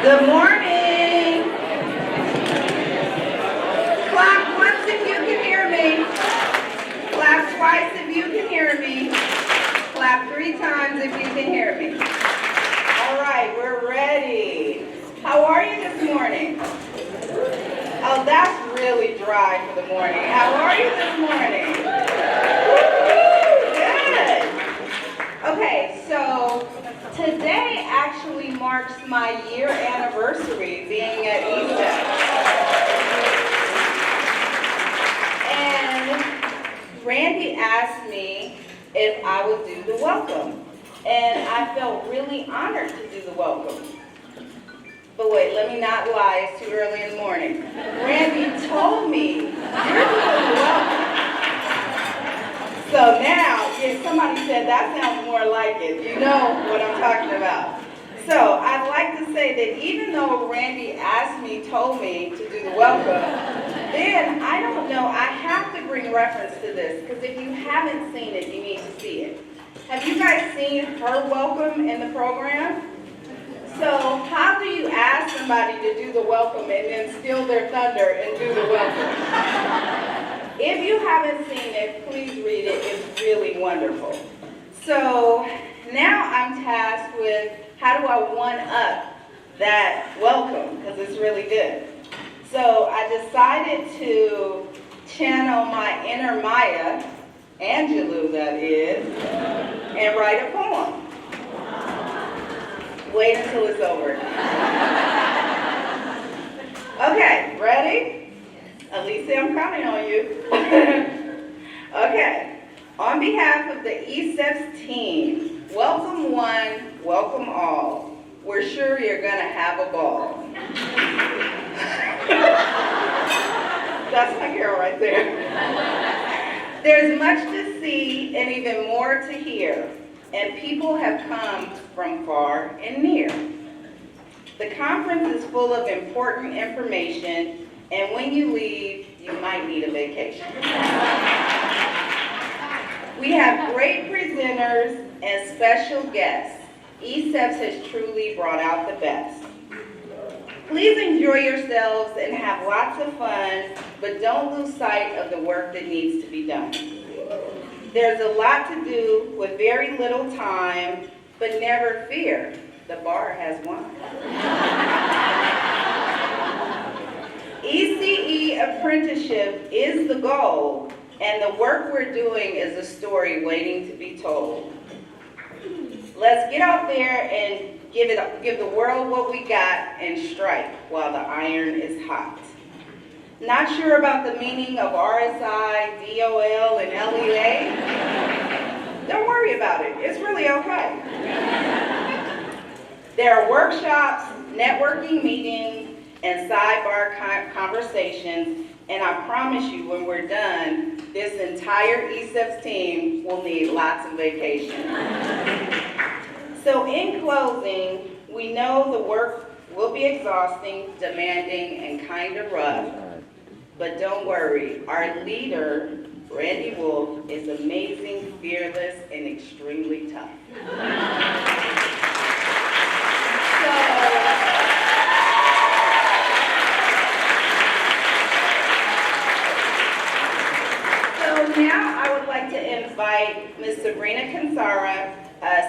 Good morning. Clap once if you can hear me. Clap twice if you can hear me. Clap 3 times if you can hear me. All right, we're ready. How are you this morning? Oh, that's really dry for the morning. How are you this morning? Good. Okay, so today actually marks my year anniversary being at ECEPTS. And Randy asked me if I would do the welcome. And I felt really honored to do the welcome. But wait, let me not lie, it's too early in the morning. Randy told me, you're doing the welcome. So now, if somebody said that sounds more like it, you know what I'm talking about. So I'd like to say that even though Randy told me to do the welcome, then I don't know, I have to bring reference to this, because if you haven't seen it, you need to see it. Have you guys seen her welcome in the program? So how do you ask somebody to do the welcome and then steal their thunder and do the welcome? If you haven't seen it, please read it. It's really wonderful. So now I'm tasked with how do I one-up that welcome, because it's really good. So I decided to channel my inner Maya, Angelou that is, and write a poem. Wait until it's over. Okay, ready? Alicia, I'm counting on you. Okay, on behalf of the ECEPTS team, welcome one, welcome all. We're sure you're gonna have a ball. That's my girl right there. There's much to see and even more to hear, and people have come from far and near. The conference is full of important information, and when you leave, you might need a vacation. We have great presenters and special guests. ECEPTS has truly brought out the best. Please enjoy yourselves and have lots of fun, but don't lose sight of the work that needs to be done. There's a lot to do with very little time, but never fear, the bar has won. ECE apprenticeship is the goal, and the work we're doing is a story waiting to be told. Let's get out there and give the world what we got and strike while the iron is hot. Not sure about the meaning of RSI, DOL, and LEA? Don't worry about it. It's really okay. There are workshops, networking meetings, and sidebar conversations, and I promise you when we're done, this entire ECEPTS team will need lots of vacation. So in closing, we know the work will be exhausting, demanding, and kind of rough. But don't worry, our leader, Randi Wolfe, is amazing, fearless, and extremely tough. So now I would like to invite Ms. Sabrina Kansara,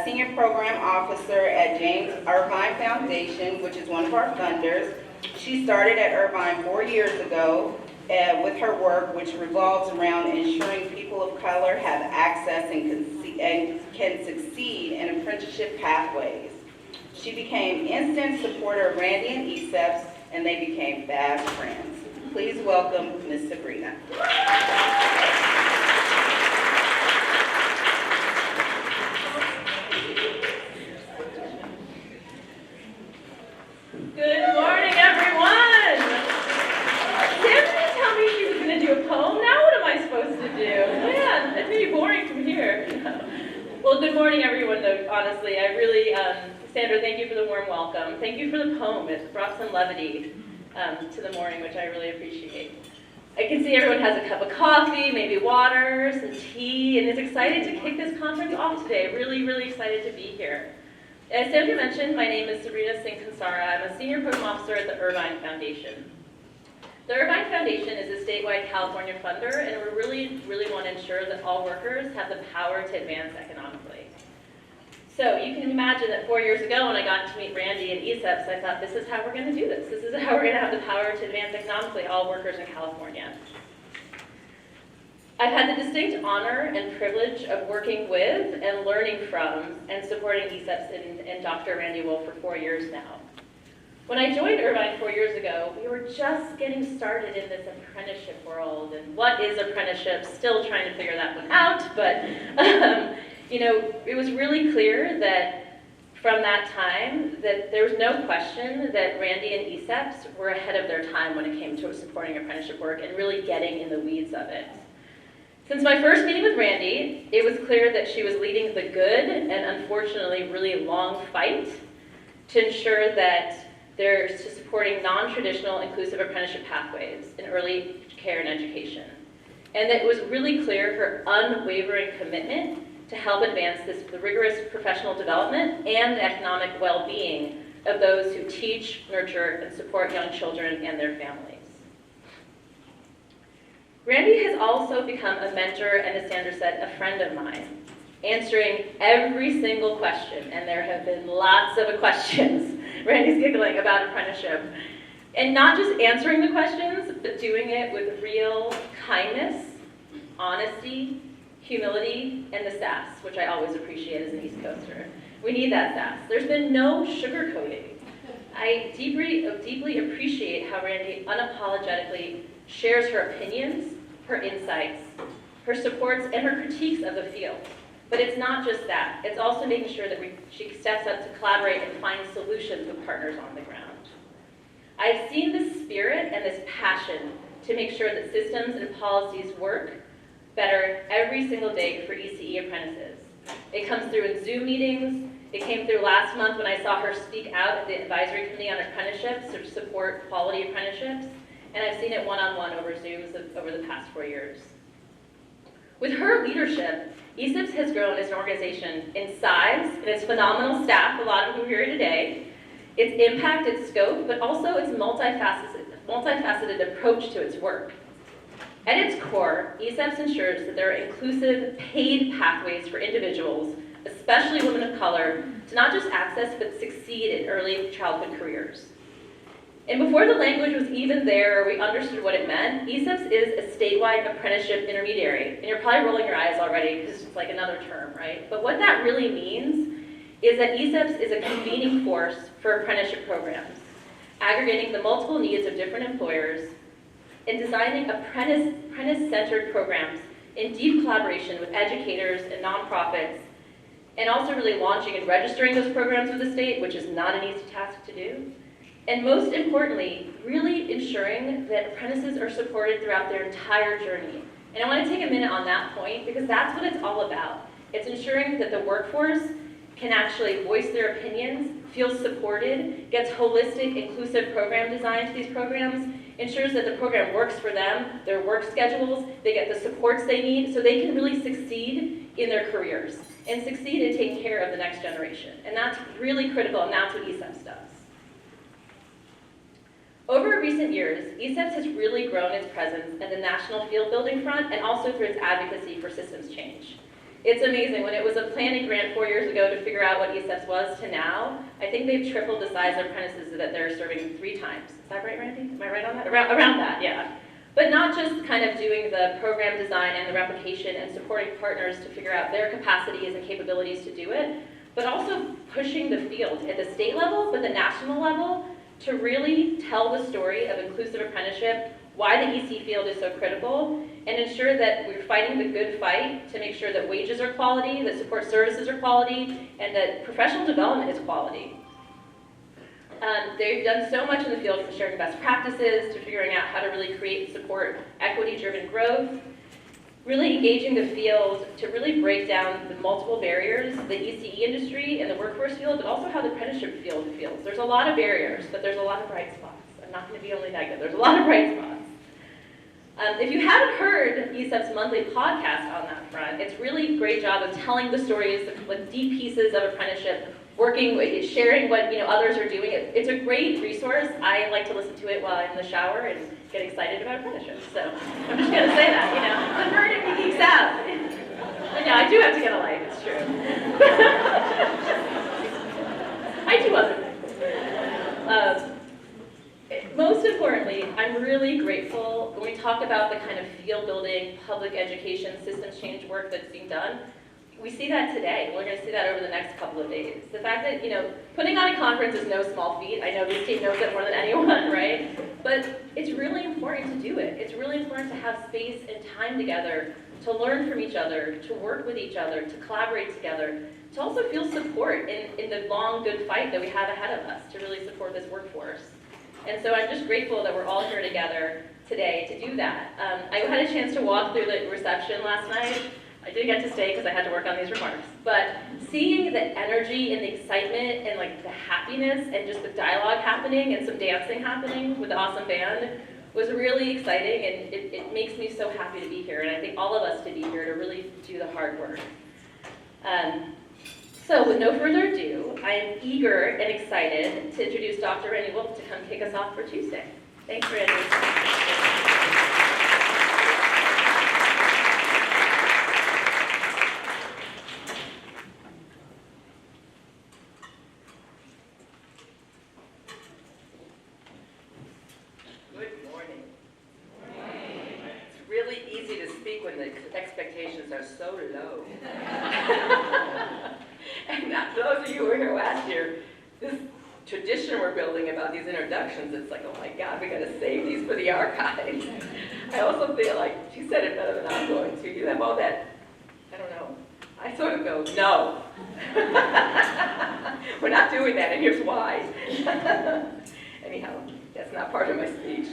Senior Program Officer at James Irvine Foundation, which is one of our funders. She started at Irvine 4 years ago with her work, which revolves around ensuring people of color have access and can succeed in apprenticeship pathways. She became instant supporter of Randi and ECEPTS, and they became fast friends. Please welcome Ms. Sabrina. Good morning, everyone. Sam didn't tell me she was going to do a poem. Now what am I supposed to do? Man, it's going to be boring from here. Well, good morning, everyone, though, honestly. I really, Sandra, thank you for the warm welcome. Thank you for the poem. It brought some levity to the morning, which I really appreciate. I can see everyone has a cup of coffee, maybe water, some tea, and is excited to kick this conference off today. Really, really excited to be here. As Sandra mentioned, my name is Sabrina Singh Kansara. I'm a senior program officer at the Irvine Foundation. The Irvine Foundation is a statewide California funder, and we really want to ensure that all workers have the power to advance economically. So you can imagine that 4 years ago when I got to meet Randi and ECEPTS, I thought, this is how we're going to do this. This is how we're going to have the power to advance economically all workers in California. I've had the distinct honor and privilege of working with and learning from and supporting ECEPTS and Dr. Randi Wolfe for 4 years now. When I joined Irvine 4 years ago, we were just getting started in this apprenticeship world. And what is apprenticeship? Still trying to figure that one out. But, it was really clear that from that time that there was no question that Randi and ECEPTS were ahead of their time when it came to supporting apprenticeship work and really getting in the weeds of it. Since my first meeting with Randi, it was clear that she was leading the good and unfortunately really long fight to ensure that they're supporting non-traditional inclusive apprenticeship pathways in early care and education. And that it was really clear her unwavering commitment to help advance the rigorous professional development and the economic well-being of those who teach, nurture, and support young children and their families. Randi has also become a mentor and, as Sandra said, a friend of mine, answering every single question, and there have been lots of questions. Randi's giggling about apprenticeship. And not just answering the questions, but doing it with real kindness, honesty, humility, and the sass, which I always appreciate as an East Coaster. We need that sass. There's been no sugarcoating. I deeply appreciate how Randi unapologetically shares her opinions, her insights, her supports, and her critiques of the field. But it's not just that. It's also making sure that she steps up to collaborate and find solutions with partners on the ground. I've seen this spirit and this passion to make sure that systems and policies work better every single day for ECE apprentices. It comes through in Zoom meetings. It came through last month when I saw her speak out at the Advisory Committee on Apprenticeships to support quality apprenticeships. And I've seen it one-on-one over Zooms over the past 4 years. With her leadership, ECEPTS has grown as an organization in size and its phenomenal staff, a lot of whom are here today, its impact, its scope, but also its multifaceted approach to its work. At its core, ECEPTS ensures that there are inclusive, paid pathways for individuals, especially women of color, to not just access but succeed in early childhood careers. And before the language was even there or we understood what it meant, ECEPTS is a statewide apprenticeship intermediary. And you're probably rolling your eyes already because it's like another term, right? But what that really means is that ECEPTS is a convening force for apprenticeship programs, aggregating the multiple needs of different employers and designing apprentice-centered programs in deep collaboration with educators and nonprofits, and also really launching and registering those programs with the state, which is not an easy task to do. And most importantly, really ensuring that apprentices are supported throughout their entire journey. And I want to take a minute on that point because that's what it's all about. It's ensuring that the workforce can actually voice their opinions, feel supported, gets holistic, inclusive program design to these programs, ensures that the program works for them, their work schedules, they get the supports they need so they can really succeed in their careers and succeed in taking care of the next generation. And that's really critical, and that's what ECEPTS does. Over recent years, ECEPTS has really grown its presence at the national field building front and also through its advocacy for systems change. It's amazing, when it was a planning grant 4 years ago to figure out what ECEPTS was to now, I think they've tripled the size of apprentices that they're serving 3 times. Is that right, Randi? Am I right on that? Around that, yeah. But not just kind of doing the program design and the replication and supporting partners to figure out their capacities and capabilities to do it, but also pushing the field at the state level, but the national level, to really tell the story of inclusive apprenticeship, why the EC field is so critical, and ensure that we're fighting the good fight to make sure that wages are quality, that support services are quality, and that professional development is quality. They've done so much in the field from sharing best practices to figuring out how to really create and support equity-driven growth, really engaging the field to really break down the multiple barriers, the ECE industry and the workforce field, but also how the apprenticeship field feels. There's a lot of barriers, but there's a lot of bright spots. I'm not going to be only negative. There's a lot of bright spots. If you haven't heard ECEPTS' monthly podcast on that front, it's really a great job of telling the stories, the deep pieces of apprenticeship working, sharing what others are doing. It's a great resource. I like to listen to it while I'm in the shower and get excited about apprenticeships. So I'm just going to say that, the bird geeks out. But yeah, I do have to get a life, it's true. I do other things. Most importantly, I'm really grateful when we talk about the kind of field-building, public education, systems change work that's being done. We see that today. We're going to see that over the next couple of days. The fact that, putting on a conference is no small feat. I know this team knows it more than anyone, right? But it's really important to do it. It's really important to have space and time together, to learn from each other, to work with each other, to collaborate together, to also feel support in the long, good fight that we have ahead of us to really support this workforce. And so I'm just grateful that we're all here together today to do that. I had a chance to walk through the reception last night. I didn't get to stay because I had to work on these remarks. But seeing the energy and the excitement and the happiness and just the dialogue happening and some dancing happening with the awesome band was really exciting, and it makes me so happy to be here. And I think all of us to be here to really do the hard work. So with no further ado, I am eager and excited to introduce Dr. Randi Wolfe to come kick us off for Tuesday. Thanks, Randi. Good morning. It's really easy to speak when the expectations are so low. And those of you who were here last year, this tradition we're building about these introductions, it's like, oh my God, we got to save these for the archives. I also feel like, she said it better than I'm going to. You have all that, I don't know. I sort of go, no. We're not doing that, and here's why. Anyhow, that's not part of my speech.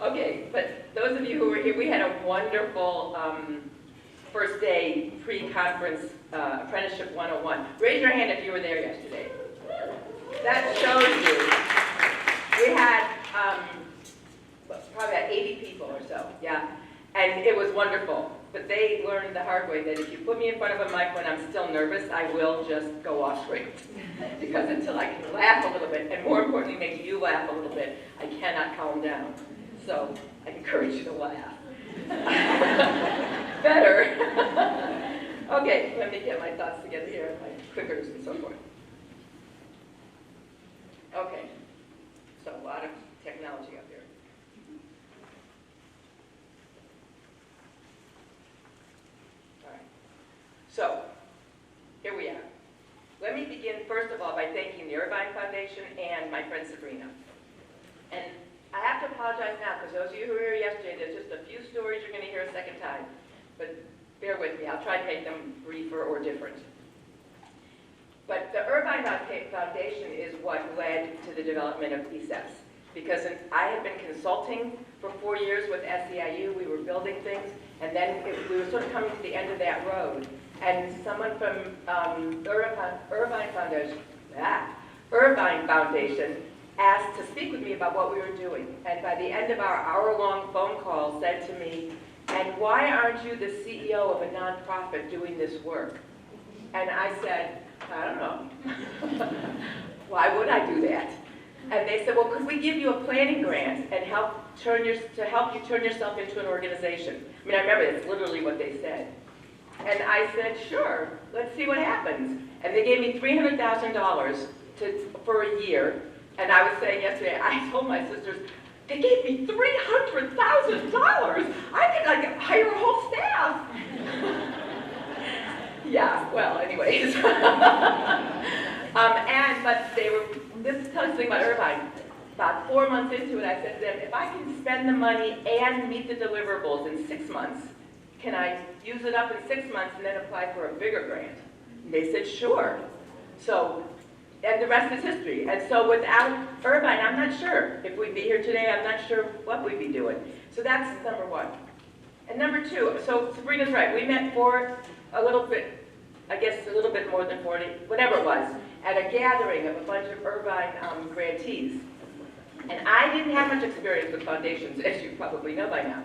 Okay, but those of you who were here, we had a wonderful first day pre-conference Apprenticeship 101. Raise your hand if you were there yesterday. That shows you. We had probably about 80 people or so, yeah. And it was wonderful. But they learned the hard way that if you put me in front of a mic when I'm still nervous, I will just go off script. Because until I can laugh a little bit, and more importantly, make you laugh a little bit, I cannot calm down. So I encourage you to laugh. Better. Okay, let me get my thoughts together here, my clickers and so forth. Okay, so a lot of technology up here. All right, so here we are. Let me begin first of all by thanking the Irvine Foundation and my friend Sabrina. And I have to apologize now, because those of you who were here yesterday, there's just a few stories you're going to hear a second time. But bear with me, I'll try to make them briefer or different. But the Irvine Foundation is what led to the development of ECEPTS. Because I had been consulting for 4 years with SEIU, we were building things, and then we were sort of coming to the end of that road. And someone from Irvine Foundation asked to speak with me about what we were doing. And by the end of our hour-long phone call said to me, and why aren't you the CEO of a nonprofit doing this work? And I said, I don't know. Why would I do that? And they said, well, could we give you a planning grant and help you turn yourself into an organization? I mean, I remember it's literally what they said. And I said, sure, let's see what happens. And they gave me $300,000 for a year. And I was saying yesterday, I told my sisters, they gave me $300,000. I could hire a whole staff. Yeah, well, anyways. But this is something about Irvine. About 4 months into it, I said to them, if I can spend the money and meet the deliverables in 6 months, can I use it up in 6 months and then apply for a bigger grant? And they said, sure. So, and the rest is history. And so without Irvine, I'm not sure if we'd be here today. I'm not sure what we'd be doing. So that's number one. And number two, so Sabrina's right. We met for a little bit more than 40, whatever it was, at a gathering of a bunch of Irvine grantees. And I didn't have much experience with foundations, as you probably know by now.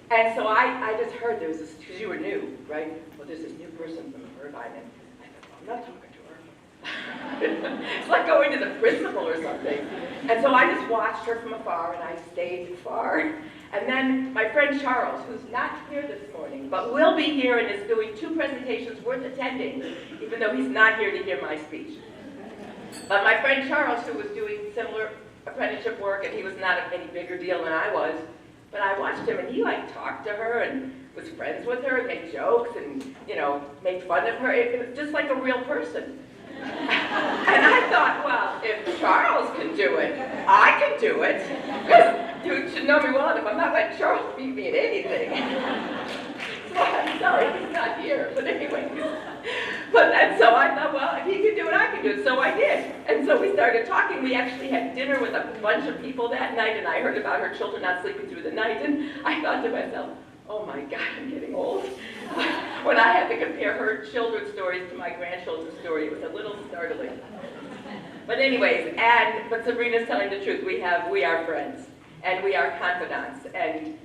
And so I just heard there was this, because you were new, right? Well, there's this new person from Irvine, and I thought, I'm not talking to her. It's like going to the principal or something. And so I just watched her from afar, and I stayed far. And then my friend Charles, who's not here this morning, but will be here and is doing 2 presentations worth attending, even though he's not here to hear my speech. But my friend Charles, who was doing similar apprenticeship work, and he was not any bigger deal than I was, but I watched him, and he talked to her and was friends with her, and made jokes, and made fun of her. It was just like a real person. And I thought, well, if Charles can do it, I can do it. Because you should know me well enough. I'm not letting Charles beat me at anything. So I'm sorry he's not here. But anyway. And so I thought, well, if he can do it, I can do it. So I did. And so we started talking. We actually had dinner with a bunch of people that night, and I heard about her children not sleeping through the night. And I thought to myself, oh my God, I'm getting old. When I had to compare her children's stories to my grandchildren's story, it was a little startling. But anyways, but Sabrina's telling the truth. We are friends, and we are confidants, and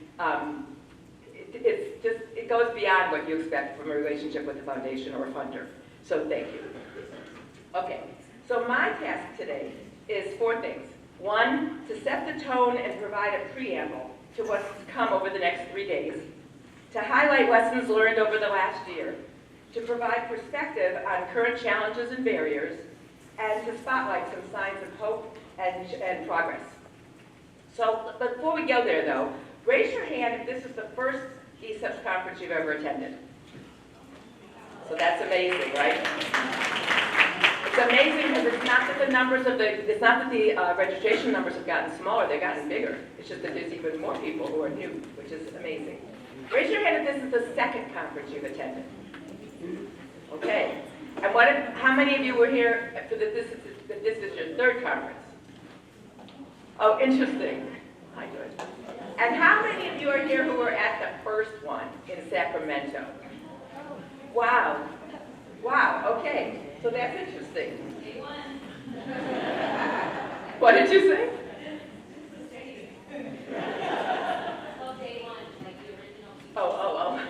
it goes beyond what you expect from a relationship with a foundation or a funder. So thank you. Okay, so my task today is 4 things. 1, to set the tone and provide a preamble to what's to come over the next 3 days. To highlight lessons learned over the last year, to provide perspective on current challenges and barriers, and to spotlight some signs of hope and progress. So before we go there, though, raise your hand if this is the first ECEPTS conference you've ever attended. So that's amazing, right? It's amazing because it's not that the registration numbers have gotten smaller, they've gotten bigger. It's just that there's even more people who are new, which is amazing. Raise your hand if this is the second conference you've attended. Okay. And how many of you were here for this is your 3rd conference? Oh, interesting. Hi, good. And how many of you are here who were at the first one in Sacramento? Wow. Wow, okay. So that's interesting. What did you say? Oh.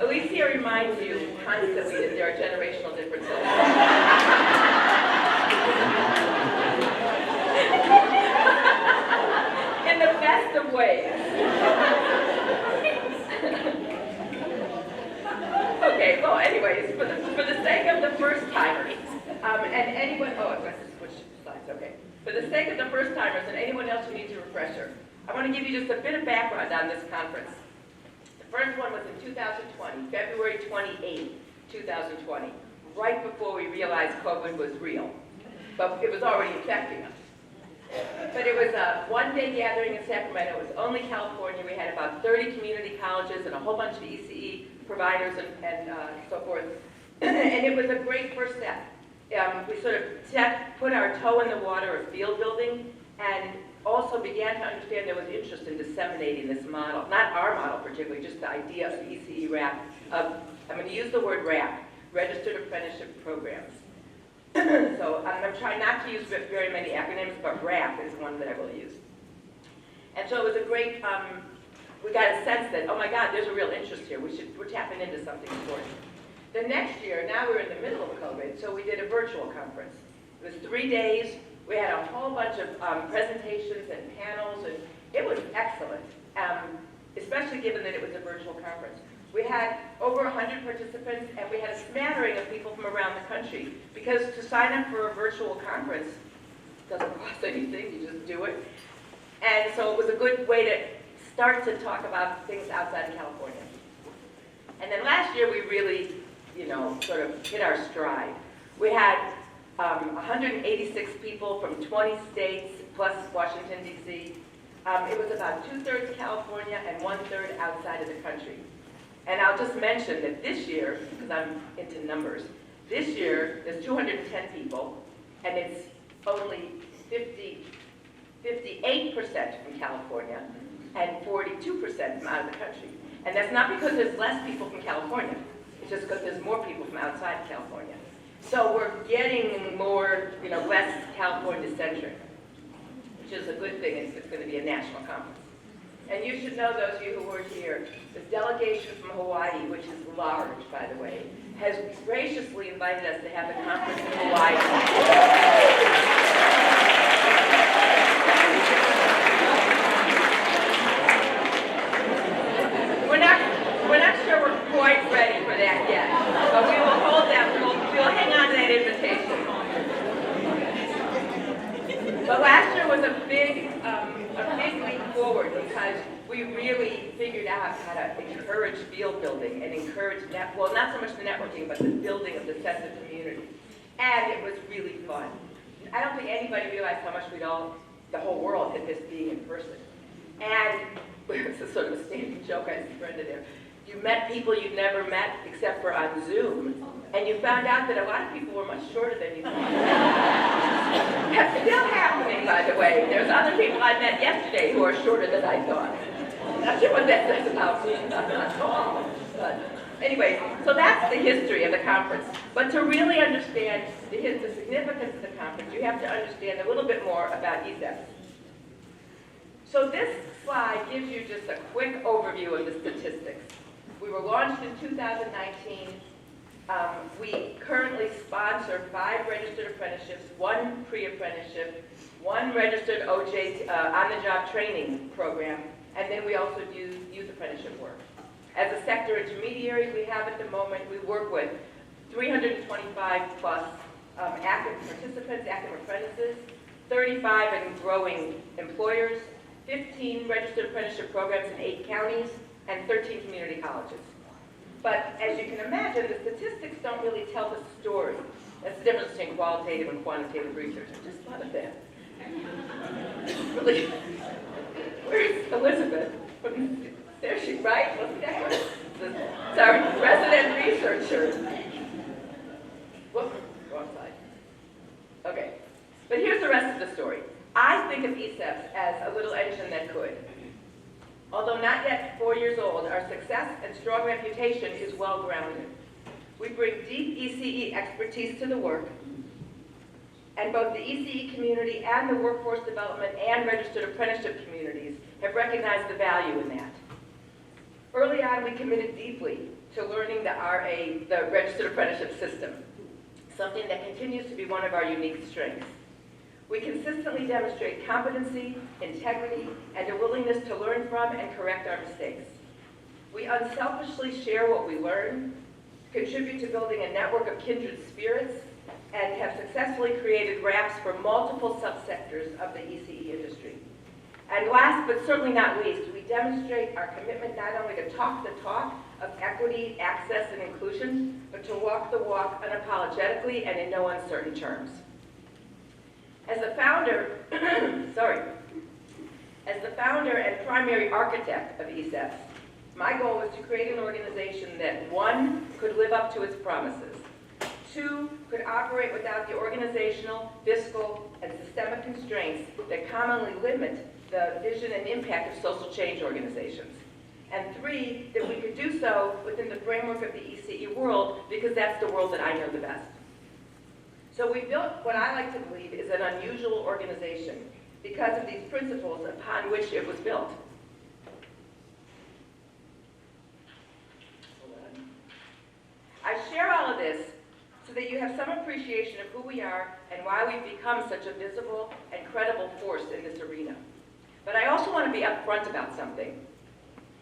Alicia reminds you constantly that there are generational differences. In the best of ways. Okay, well, anyways, for the sake of the first-timers, and anyone, I've got to switch slides, okay. For the sake of the first-timers and anyone else who needs a refresher, I want to give you just a bit of background on this conference. The first one was in 2020, February 28, 2020, right before we realized COVID was real. But it was already affecting us. But it was a one-day gathering in Sacramento. It was only California. We had about 30 community colleges and a whole bunch of ECE providers and so forth. And it was a great first step. We sort of put our toe in the water of field building and also began to understand there was interest in disseminating this model, not our model particularly, just the idea of the ECE RAP. I'm going to use the word RAP, Registered Apprenticeship Programs. So I'm trying not to use very many acronyms, but RAP is one that I will use. And so it was a great, we got a sense that, oh my God, there's a real interest here. We're tapping into something important. The next year, now we're in the middle of COVID, so we did a virtual conference. It was 3 days. We had a whole bunch of presentations and panels, and it was excellent, especially given that it was a virtual conference. We had over 100 participants, and we had a smattering of people from around the country, because to sign up for a virtual conference doesn't cost anything, you just do it. And so it was a good way to start to talk about things outside of California. And then last year we really, sort of hit our stride. We had 186 people from 20 states, plus Washington, D.C. It was about 2/3 California and 1/3 outside of the country. And I'll just mention that this year, because I'm into numbers, this year there's 210 people, and it's only 58% from California and 42% from out of the country. And that's not because there's less people from California. It's just because there's more people from outside of California. So we're getting more, less California-centric, which is a good thing. It's going to be a national conference. And you should know, those of you who weren't here, this delegation from Hawaii, which is large, by the way, has graciously invited us to have the conference in Hawaii. We're not sure we're quite ready for that yet, but we will hold that. We'll hang on to that invitation. But last year was a big leap forward because we really figured out how to encourage field building and encourage, well, not so much the networking, but the building of the sense of community. And it was really fun. I don't think anybody realized how much the whole world had missed being in person. And it's a sort of a standing joke, I see Brenda there. You met people you'd never met except for on Zoom, and you found out that a lot of people were much shorter than you thought. That's still happening, by the way. There's other people I met yesterday who are shorter than I thought. Not sure what that says about me. I'm not tall. But anyway, so that's the history of the conference. But to really understand the significance of the conference, you have to understand a little bit more about ECEPTS. So this slide gives you just a quick overview of the statistics. We were launched in 2019. We currently sponsor 5 registered apprenticeships, 1 pre-apprenticeship, 1 registered OJ on-the-job training program, and then we also do youth apprenticeship work. As a sector intermediary, we have at the moment, we work with 325 plus active participants, active apprentices, 35 and growing employers, 15 registered apprenticeship programs in 8 counties, and 13 community colleges. But as you can imagine, the statistics don't really tell the story. That's the difference between qualitative and quantitative research. I just thought of that. Really? Where's Elizabeth? There she, right? Wasn't that her? It's our resident researcher. Whoops, wrong side. Okay, but here's the rest of the story. I think of ECEPTS as a little engine that could. Although not yet 4 years old, our success and strong reputation is well grounded. We bring deep ECE expertise to the work, and both the ECE community and the workforce development and registered apprenticeship communities have recognized the value in that. Early on, we committed deeply to learning the RA, the registered apprenticeship system, something that continues to be one of our unique strengths. We consistently demonstrate competency, integrity, and a willingness to learn from and correct our mistakes. We unselfishly share what we learn, contribute to building a network of kindred spirits, and have successfully created wraps for multiple subsectors of the ECE industry. And last but certainly not least, we demonstrate our commitment not only to talk the talk of equity, access, and inclusion, but to walk the walk unapologetically and in no uncertain terms. As the founder, and primary architect of ECEPTS, my goal was to create an organization that, 1, could live up to its promises, 2, could operate without the organizational, fiscal, and systemic constraints that commonly limit the vision and impact of social change organizations, and 3, that we could do so within the framework of the ECE world because that's the world that I know the best. So we built what I like to believe is an unusual organization because of these principles upon which it was built. I share all of this so that you have some appreciation of who we are and why we've become such a visible and credible force in this arena. But I also want to be upfront about something.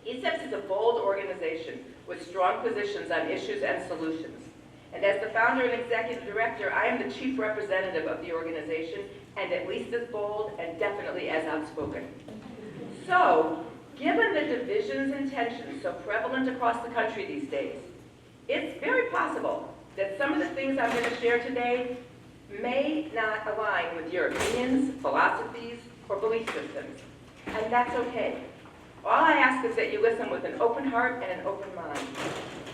ECEPTS is a bold organization with strong positions on issues and solutions. And as the founder and executive director, I am the chief representative of the organization, and at least as bold and definitely as outspoken. So, given the divisions and tensions so prevalent across the country these days, it's very possible that some of the things I'm going to share today may not align with your opinions, philosophies, or belief systems. And that's okay. All I ask is that you listen with an open heart and an open mind.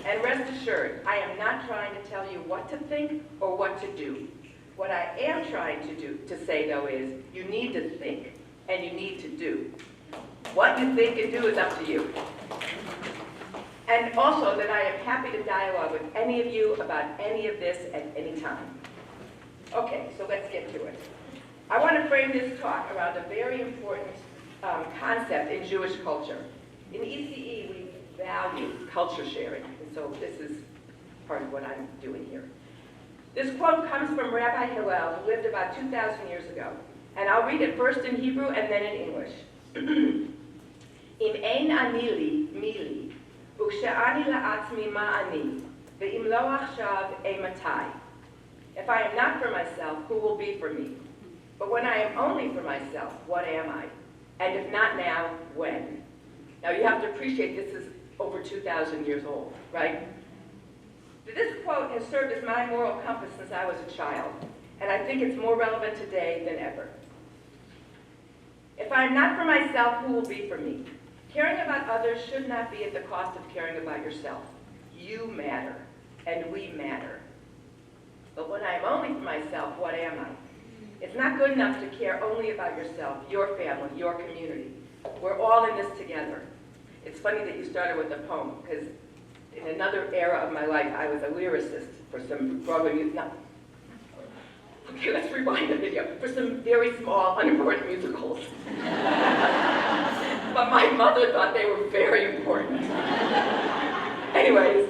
And rest assured, I am not trying to tell you what to think or what to do. What I am trying to say, though, is you need to think and you need to do. What you think and do is up to you. And also that I am happy to dialogue with any of you about any of this at any time. Okay, so let's get to it. I want to frame this talk around a very important concept in Jewish culture. In ECE, we value culture sharing, and so this is part of what I'm doing here. This quote comes from Rabbi Hillel, who lived about 2,000 years ago, and I'll read it first in Hebrew and then in English. Im ein ani li, mi li, ukshe'ani la'atzmi ma'ani, ve'im lo achshav eimatai. If I am not for myself, who will be for me? But when I am only for myself, what am I? And if not now, when? Now you have to appreciate this is over 2,000 years old, right? This quote has served as my moral compass since I was a child, and I think it's more relevant today than ever. If I am not for myself, who will be for me? Caring about others should not be at the cost of caring about yourself. You matter, and we matter. But when I am only for myself, what am I? It's not good enough to care only about yourself, your family, your community. We're all in this together. It's funny that you started with a poem, because in another era of my life, I was a lyricist for some Broadway music. No. Okay, let's rewind the video. For some very small, unimportant musicals. But my mother thought they were very important. Anyways,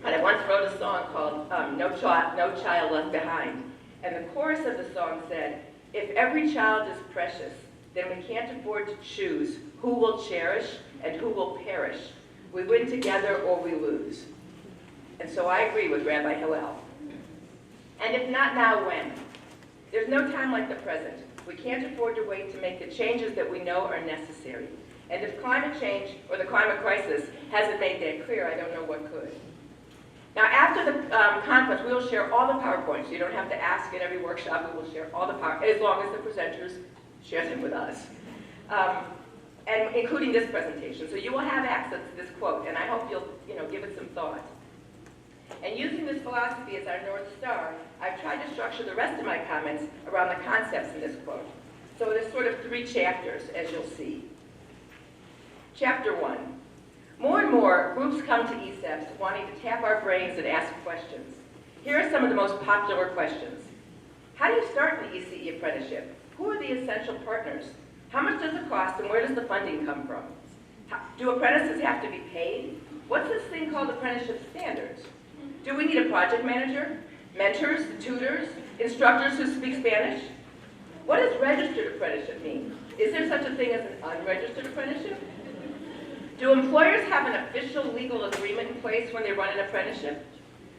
and I once wrote a song called No Child Left Behind. And the chorus of the song said, if every child is precious, then we can't afford to choose who will cherish and who will perish. We win together or we lose. And so I agree with Rabbi Hillel. And if not now, when? There's no time like the present. We can't afford to wait to make the changes that we know are necessary. And if climate change or the climate crisis hasn't made that clear, I don't know what could. Now, after the conference, we will share all the PowerPoints. You don't have to ask at every workshop. We will share all the as long as the presenters share them with us, and including this presentation. So you will have access to this quote, and I hope you'll give it some thought. And using this philosophy as our North Star, I've tried to structure the rest of my comments around the concepts in this quote. So there's sort of 3 chapters, as you'll see. Chapter 1. More and more, groups come to ECEPTS wanting to tap our brains and ask questions. Here are some of the most popular questions. How do you start an ECE apprenticeship? Who are the essential partners? How much does it cost and where does the funding come from? Do apprentices have to be paid? What's this thing called apprenticeship standards? Do we need a project manager, mentors, tutors, instructors who speak Spanish? What does registered apprenticeship mean? Is there such a thing as an unregistered apprenticeship? Do employers have an official legal agreement in place when they run an apprenticeship?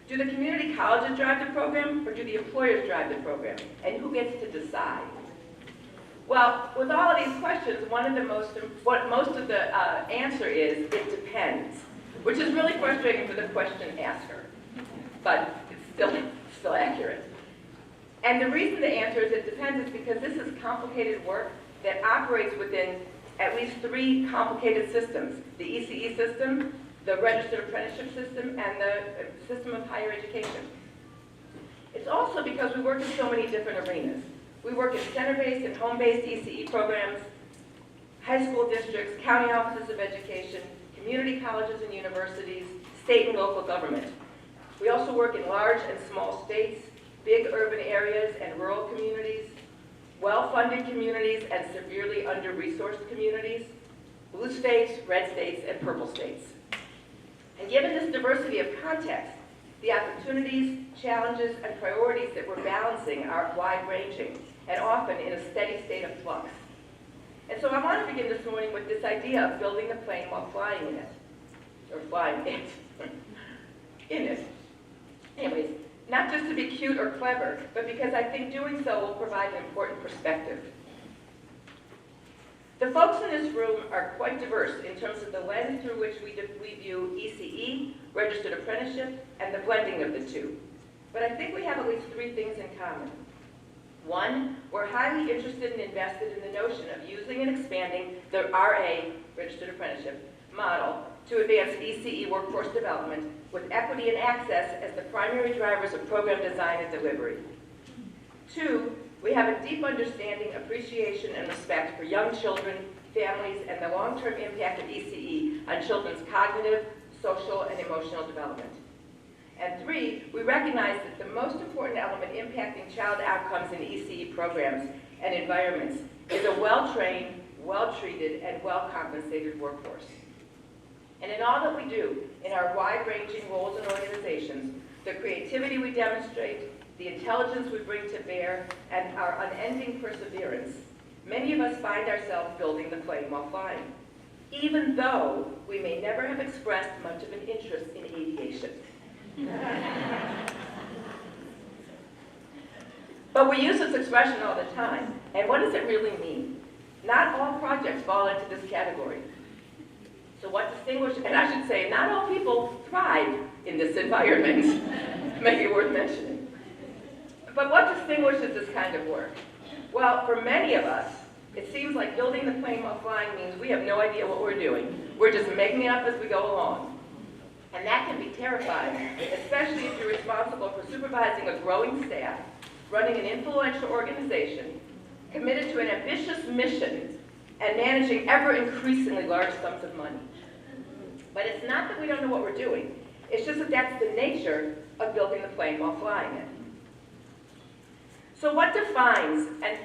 Do the community colleges drive the program, or do the employers drive the program? And who gets to decide? Well, with all of these questions, what most of the answer is, it depends, which is really frustrating for the question asker, but it's still accurate. And the reason the answer is it depends is because this is complicated work that operates within at least 3 complicated systems: the ECE system, the registered apprenticeship system, and the system of higher education. It's also because we work in so many different arenas. We work in center-based and home-based ECE programs, high school districts, county offices of education, community colleges and universities, state and local government. We also work in large and small states, big urban areas and rural communities, well-funded communities and severely under-resourced communities, blue states, red states, and purple states. And given this diversity of context, the opportunities, challenges, and priorities that we're balancing are wide-ranging and often in a steady state of flux. And so I want to begin this morning with this idea of building the plane while flying in it, or flying it, in it. Anyways, not just to be cute or clever, but because I think doing so will provide an important perspective. The folks in this room are quite diverse in terms of the lens through which we view ECE, registered apprenticeship, and the blending of the two. But I think we have at least 3 things in common. 1, we're highly interested and invested in the notion of using and expanding the RA, registered apprenticeship, model to advance ECE workforce development with equity and access as the primary drivers of program design and delivery. 2, we have a deep understanding, appreciation, and respect for young children, families, and the long-term impact of ECE on children's cognitive, social, and emotional development. And 3, we recognize that the most important element impacting child outcomes in ECE programs and environments is a well-trained, well-treated, and well-compensated workforce. And in all that we do, in our wide-ranging roles and organizations, the creativity we demonstrate, the intelligence we bring to bear, and our unending perseverance, many of us find ourselves building the plane while flying, even though we may never have expressed much of an interest in aviation. But we use this expression all the time, and what does it really mean? Not all projects fall into this category. So what distinguishes, and I should say, not all people thrive in this environment, maybe worth mentioning. But what distinguishes this kind of work? Well, for many of us, it seems like building the plane while flying means we have no idea what we're doing. We're just making it up as we go along. And that can be terrifying, especially if you're responsible for supervising a growing staff, running an influential organization, committed to an ambitious mission, and managing ever-increasingly large sums of money. But it's not that we don't know what we're doing. It's just that that's the nature of building the plane while flying it. So what defines, and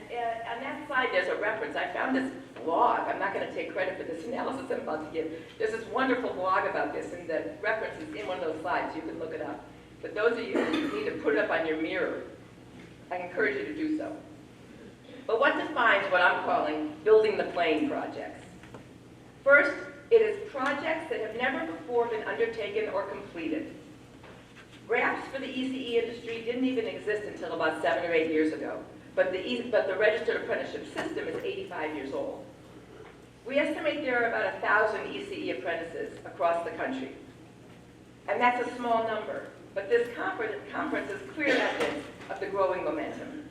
on that slide there's a reference. I found this blog. I'm not going to take credit for this analysis I'm about to give. There's this wonderful blog about this, and the reference is in one of those slides. You can look it up. But those of you who need to put it up on your mirror, I encourage you to do so. But what defines what I'm calling building the plane projects? First, it is projects that have never before been undertaken or completed. Grants for the ECE industry didn't even exist until about 7 or 8 years ago, but the registered apprenticeship system is 85 years old. We estimate there are about 1,000 ECE apprentices across the country. And that's a small number, but this conference is clear evidence of the growing momentum.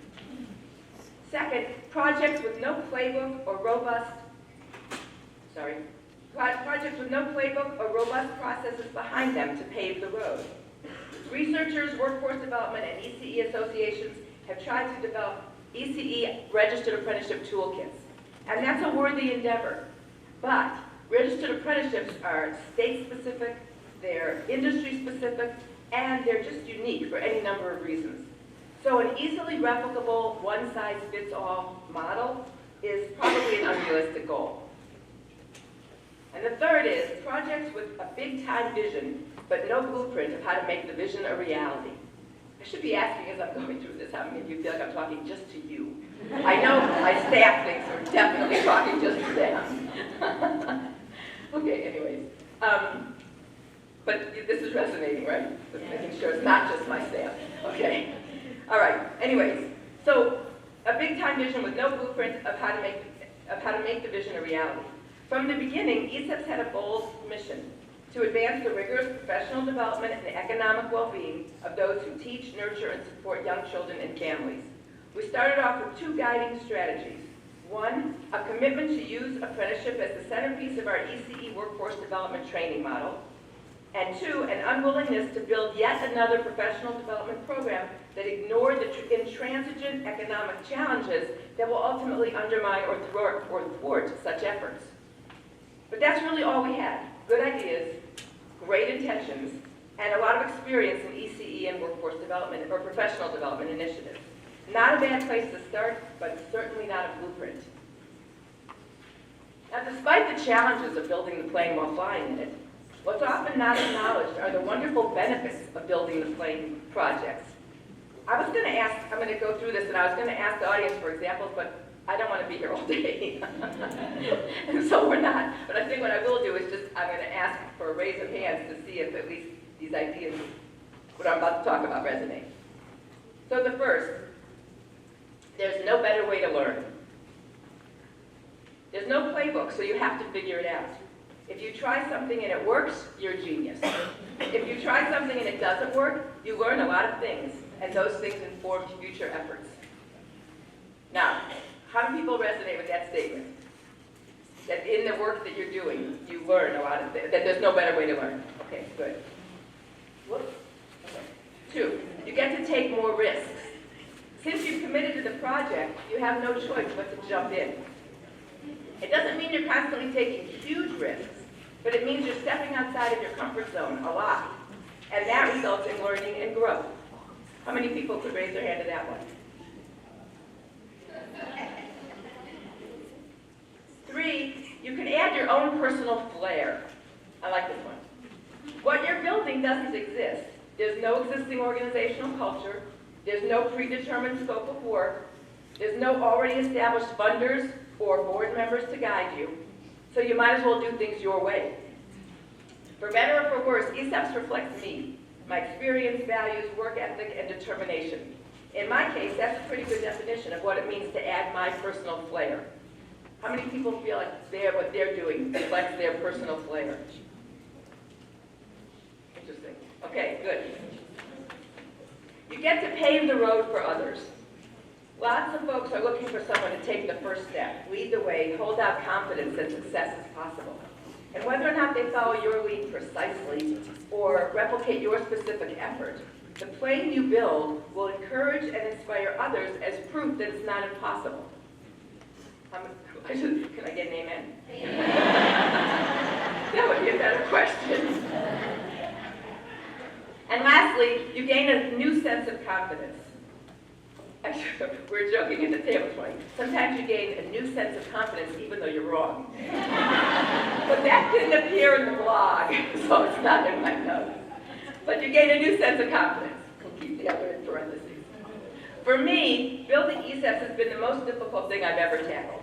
Second, projects with no playbook or robust processes behind them to pave the road. Researchers, workforce development, and ECE associations have tried to develop ECE registered apprenticeship toolkits, and that's a worthy endeavor. But registered apprenticeships are state-specific, they're industry-specific, and they're just unique for any number of reasons. So an easily replicable, one-size-fits-all model is probably an unrealistic goal. And the third is projects with a big-time vision, but no blueprint of how to make the vision a reality. I should be asking as I'm going through this, how many of you feel like I'm talking just to you? I know my staff thinks we're definitely talking just to them. Okay, anyways. But this is resonating, right? Just making sure it's not just my staff. Okay. All right. Anyways, so a big-time vision with no blueprint of how to make the vision a reality. From the beginning, ECEPTS had a bold mission to advance the rigorous professional development and economic well-being of those who teach, nurture, and support young children and families. We started off with 2 guiding strategies. 1, a commitment to use apprenticeship as the centerpiece of our ECE workforce development training model. And 2, an unwillingness to build yet another professional development program that ignored the intransigent economic challenges that will ultimately undermine or thwart such efforts. But that's really all we had. Good ideas, great intentions, and a lot of experience in ECE and workforce development or professional development initiatives. Not a bad place to start, but certainly not a blueprint. Now, despite the challenges of building the plane while flying in it, what's often not acknowledged are the wonderful benefits of building the plane projects. I'm going to go through this, and I was going to ask the audience for examples, but I don't want to be here all day. And so we're not. But I think what I will do is I'm going to ask for a raise of hands to see if at least these ideas, what I'm about to talk about, resonate. So the first, there's no better way to learn. There's no playbook, so you have to figure it out. If you try something and it works, you're a genius. If you try something and it doesn't work, you learn a lot of things, and those things inform future efforts. Now, how do people resonate with that statement? That in the work that you're doing, you learn a lot of things, that there's no better way to learn. Okay, good. Whoops. Okay. 2, you get to take more risks. Since you've committed to the project, you have no choice but to jump in. It doesn't mean you're constantly taking huge risks, but it means you're stepping outside of your comfort zone a lot. And that results in learning and growth. How many people could raise their hand to that one? 3, You can add your own personal flair. I like this one. What you're building doesn't exist. There's no existing organizational culture. There's no predetermined scope of work. There's no already established funders or board members to guide you. So you might as well do things your way. For better or for worse, ECEPTS reflects me, my experience, values, work ethic, and determination. In my case, that's a pretty good definition of what it means to add my personal flair. How many people feel like what they're doing reflects their personal flair? Interesting. Okay, good. You get to pave the road for others. Lots of folks are looking for someone to take the first step, lead the way, hold out confidence that success is possible. And whether or not they follow your lead precisely or replicate your specific effort, the plane you build will encourage and inspire others as proof that it's not impossible. Can I get an amen? That would be a better question. And lastly, you gain a new sense of confidence. Actually, we're joking at the table tonight. Sometimes you gain a new sense of confidence even though you're wrong. But that didn't appear in the blog, so it's not in my notes. But you gain a new sense of confidence. We'll keep the other in parentheses. For me, building ECEPTS has been the most difficult thing I've ever tackled.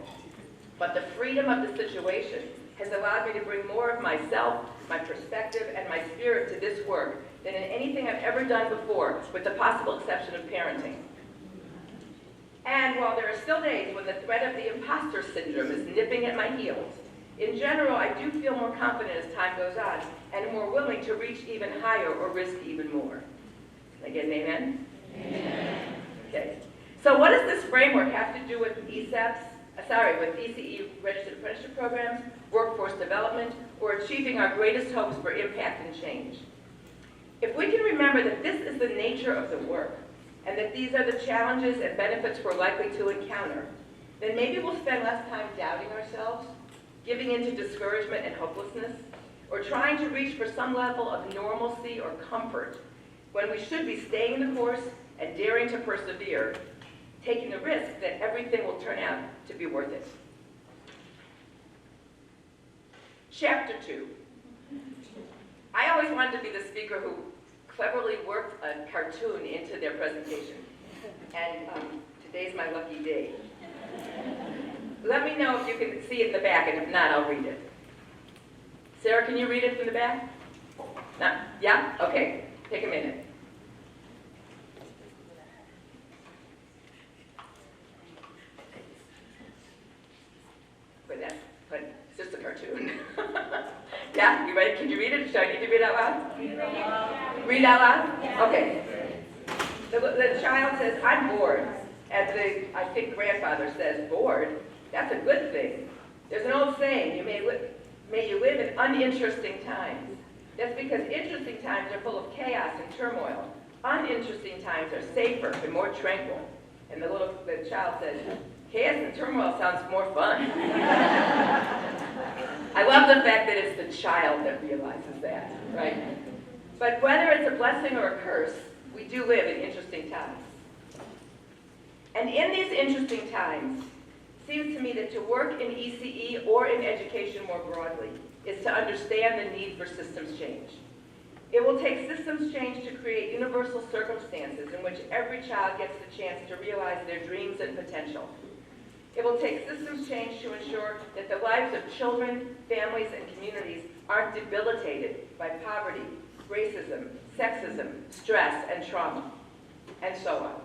But the freedom of the situation has allowed me to bring more of myself, my perspective, and my spirit to this work than in anything I've ever done before, with the possible exception of parenting. And while there are still days when the threat of the imposter syndrome is nipping at my heels, in general, I do feel more confident as time goes on and more willing to reach even higher or risk even more. Can I get an amen? Amen. Okay. So what does this framework have to do with with ECE registered apprenticeship programs, workforce development, or achieving our greatest hopes for impact and change? If we can remember that this is the nature of the work, and that these are the challenges and benefits we're likely to encounter, then maybe we'll spend less time doubting ourselves, giving into discouragement and hopelessness, or trying to reach for some level of normalcy or comfort when we should be staying the course and daring to persevere, taking the risk that everything will turn out to be worth it. Chapter 2. I always wanted to be the speaker who cleverly worked a cartoon into their presentation. And today's my lucky day. Let me know if you can see it in the back, and if not, I'll read it. Sarah, can you read it from the back? No? Yeah? Okay. Take a minute. But it's just a cartoon. Yeah? You ready? Can you read it? Should I need to read it out loud? Read it out loud? Okay. The child says, I'm bored. As the, I think, grandfather says, bored? That's a good thing. There's an old saying, may you live in uninteresting times. That's because interesting times are full of chaos and turmoil. Uninteresting times are safer and more tranquil. And the child says, chaos and turmoil sounds more fun. I love the fact that it's the child that realizes that, right? But whether it's a blessing or a curse, we do live in interesting times. And in these interesting times, it seems to me that to work in ECE or in education more broadly is to understand the need for systems change. It will take systems change to create universal circumstances in which every child gets the chance to realize their dreams and potential. It will take systems change to ensure that the lives of children, families, and communities aren't debilitated by poverty, racism, sexism, stress, and trauma, and so on.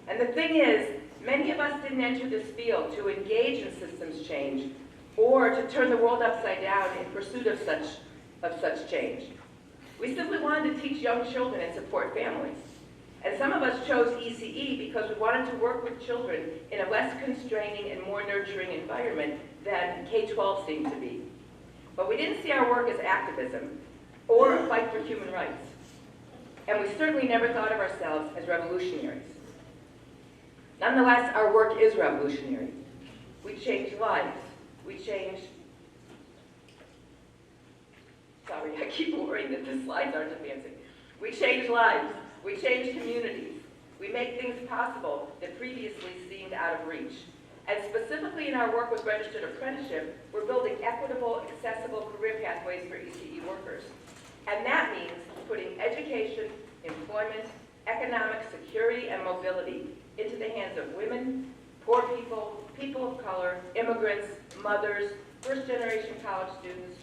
And the thing is, many of us didn't enter this field to engage in systems change or to turn the world upside down in pursuit of such change. We simply wanted to teach young children and support families. And some of us chose ECE because we wanted to work with children in a less constraining and more nurturing environment than K-12 seemed to be. But we didn't see our work as activism or a fight for human rights. And we certainly never thought of ourselves as revolutionaries. Nonetheless, our work is revolutionary. We change lives. We change... Sorry, I keep worrying that the slides aren't advancing. We change lives. We change communities. We make things possible that previously seemed out of reach. And specifically in our work with registered apprenticeship, we're building equitable, accessible career pathways for ECE workers. And that means putting education, employment, economic security, and mobility into the hands of women, poor people, people of color, immigrants, mothers, first-generation college students,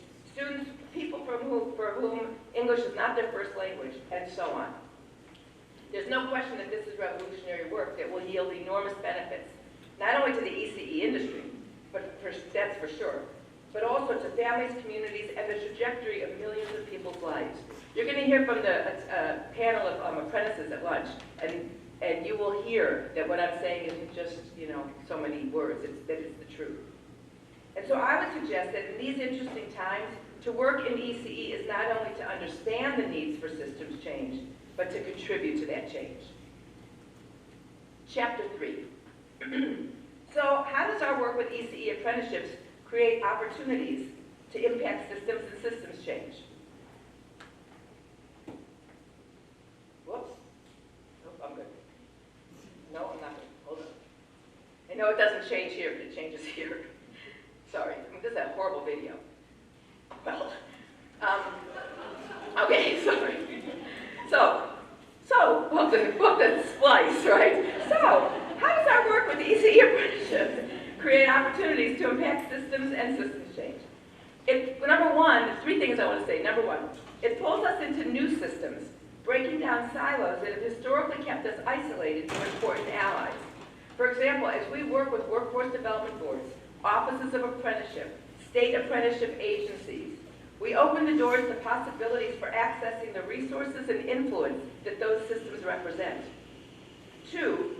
people for whom English is not their first language, and so on. There's no question that this is revolutionary work that will yield enormous benefits, not only to the ECE industry, that's for sure, but also to families, communities, and the trajectory of millions of people's lives. You're going to hear from the panel of apprentices at lunch, and you will hear that what I'm saying isn't just, so many words, that it's the truth. And so I would suggest that in these interesting times, to work in ECE is not only to understand the needs for systems change, but to contribute to that change. Chapter 3. So how does our work with ECE apprenticeships create opportunities to impact systems and systems change? Whoops. Nope, I'm good. No, I'm not good. Hold on. I know it doesn't change here, but it changes here. Sorry, this is a horrible video. Well, okay, sorry. So, welcome to Splice, right? So, how does our work with ECE apprenticeships create opportunities to impact systems and systems change? Number one, there's three things I want to say. Number one, it pulls us into new systems, breaking down silos that have historically kept us isolated from important allies. For example, as we work with workforce development boards, offices of apprenticeship, state apprenticeship agencies, we open the doors to possibilities for accessing the resources and influence that those systems represent. Two,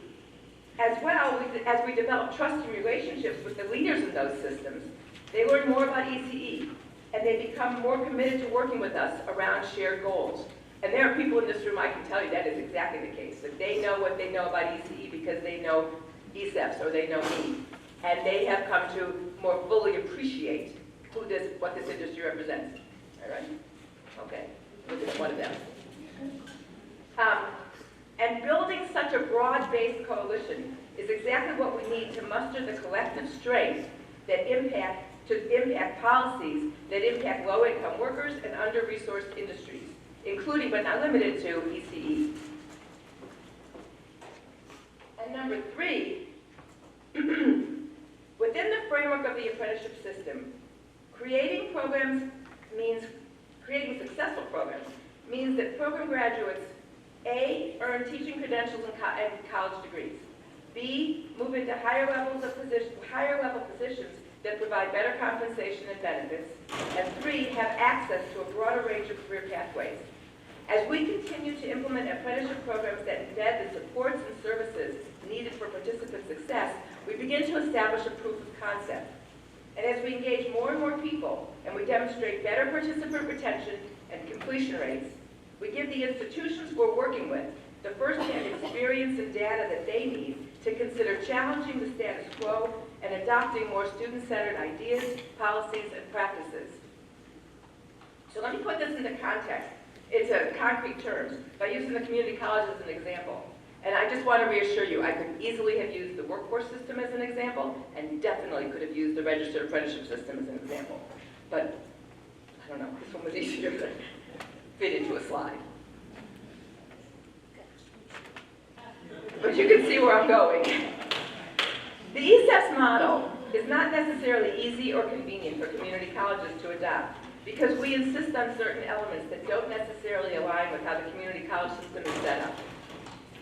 as well, as we develop trusting relationships with the leaders in those systems, they learn more about ECE, and they become more committed to working with us around shared goals. And there are people in this room, I can tell you that is exactly the case, that they know what they know about ECE because they know ECEPTS or they know me. And they have come to more fully appreciate what this industry represents. All right? Okay, look at one of them. And building such a broad-based coalition is exactly what we need to muster the collective strength that impact policies that impact low-income workers and under-resourced industries, including but not limited to ECE. And number three, within the framework of the apprenticeship system, creating successful programs means that program graduates A, earn teaching credentials and college degrees. B, move into higher level positions that provide better compensation and benefits. And 3, have access to a broader range of career pathways. As we continue to implement apprenticeship programs that embed the supports and services needed for participant success, we begin to establish a proof of concept. And as we engage more and more people, and we demonstrate better participant retention and completion rates, we give the institutions we're working with the first-hand experience and data that they need to consider challenging the status quo and adopting more student-centered ideas, policies, and practices. So let me put this into context, into concrete terms, by using the community college as an example. And I just want to reassure you, I could easily have used the workforce system as an example, and definitely could have used the registered apprenticeship system as an example. But, I don't know, this one was easier to fit into a slide. But you can see where I'm going. The ECEPTS model is not necessarily easy or convenient for community colleges to adopt, because we insist on certain elements that don't necessarily align with how the community college system is set up.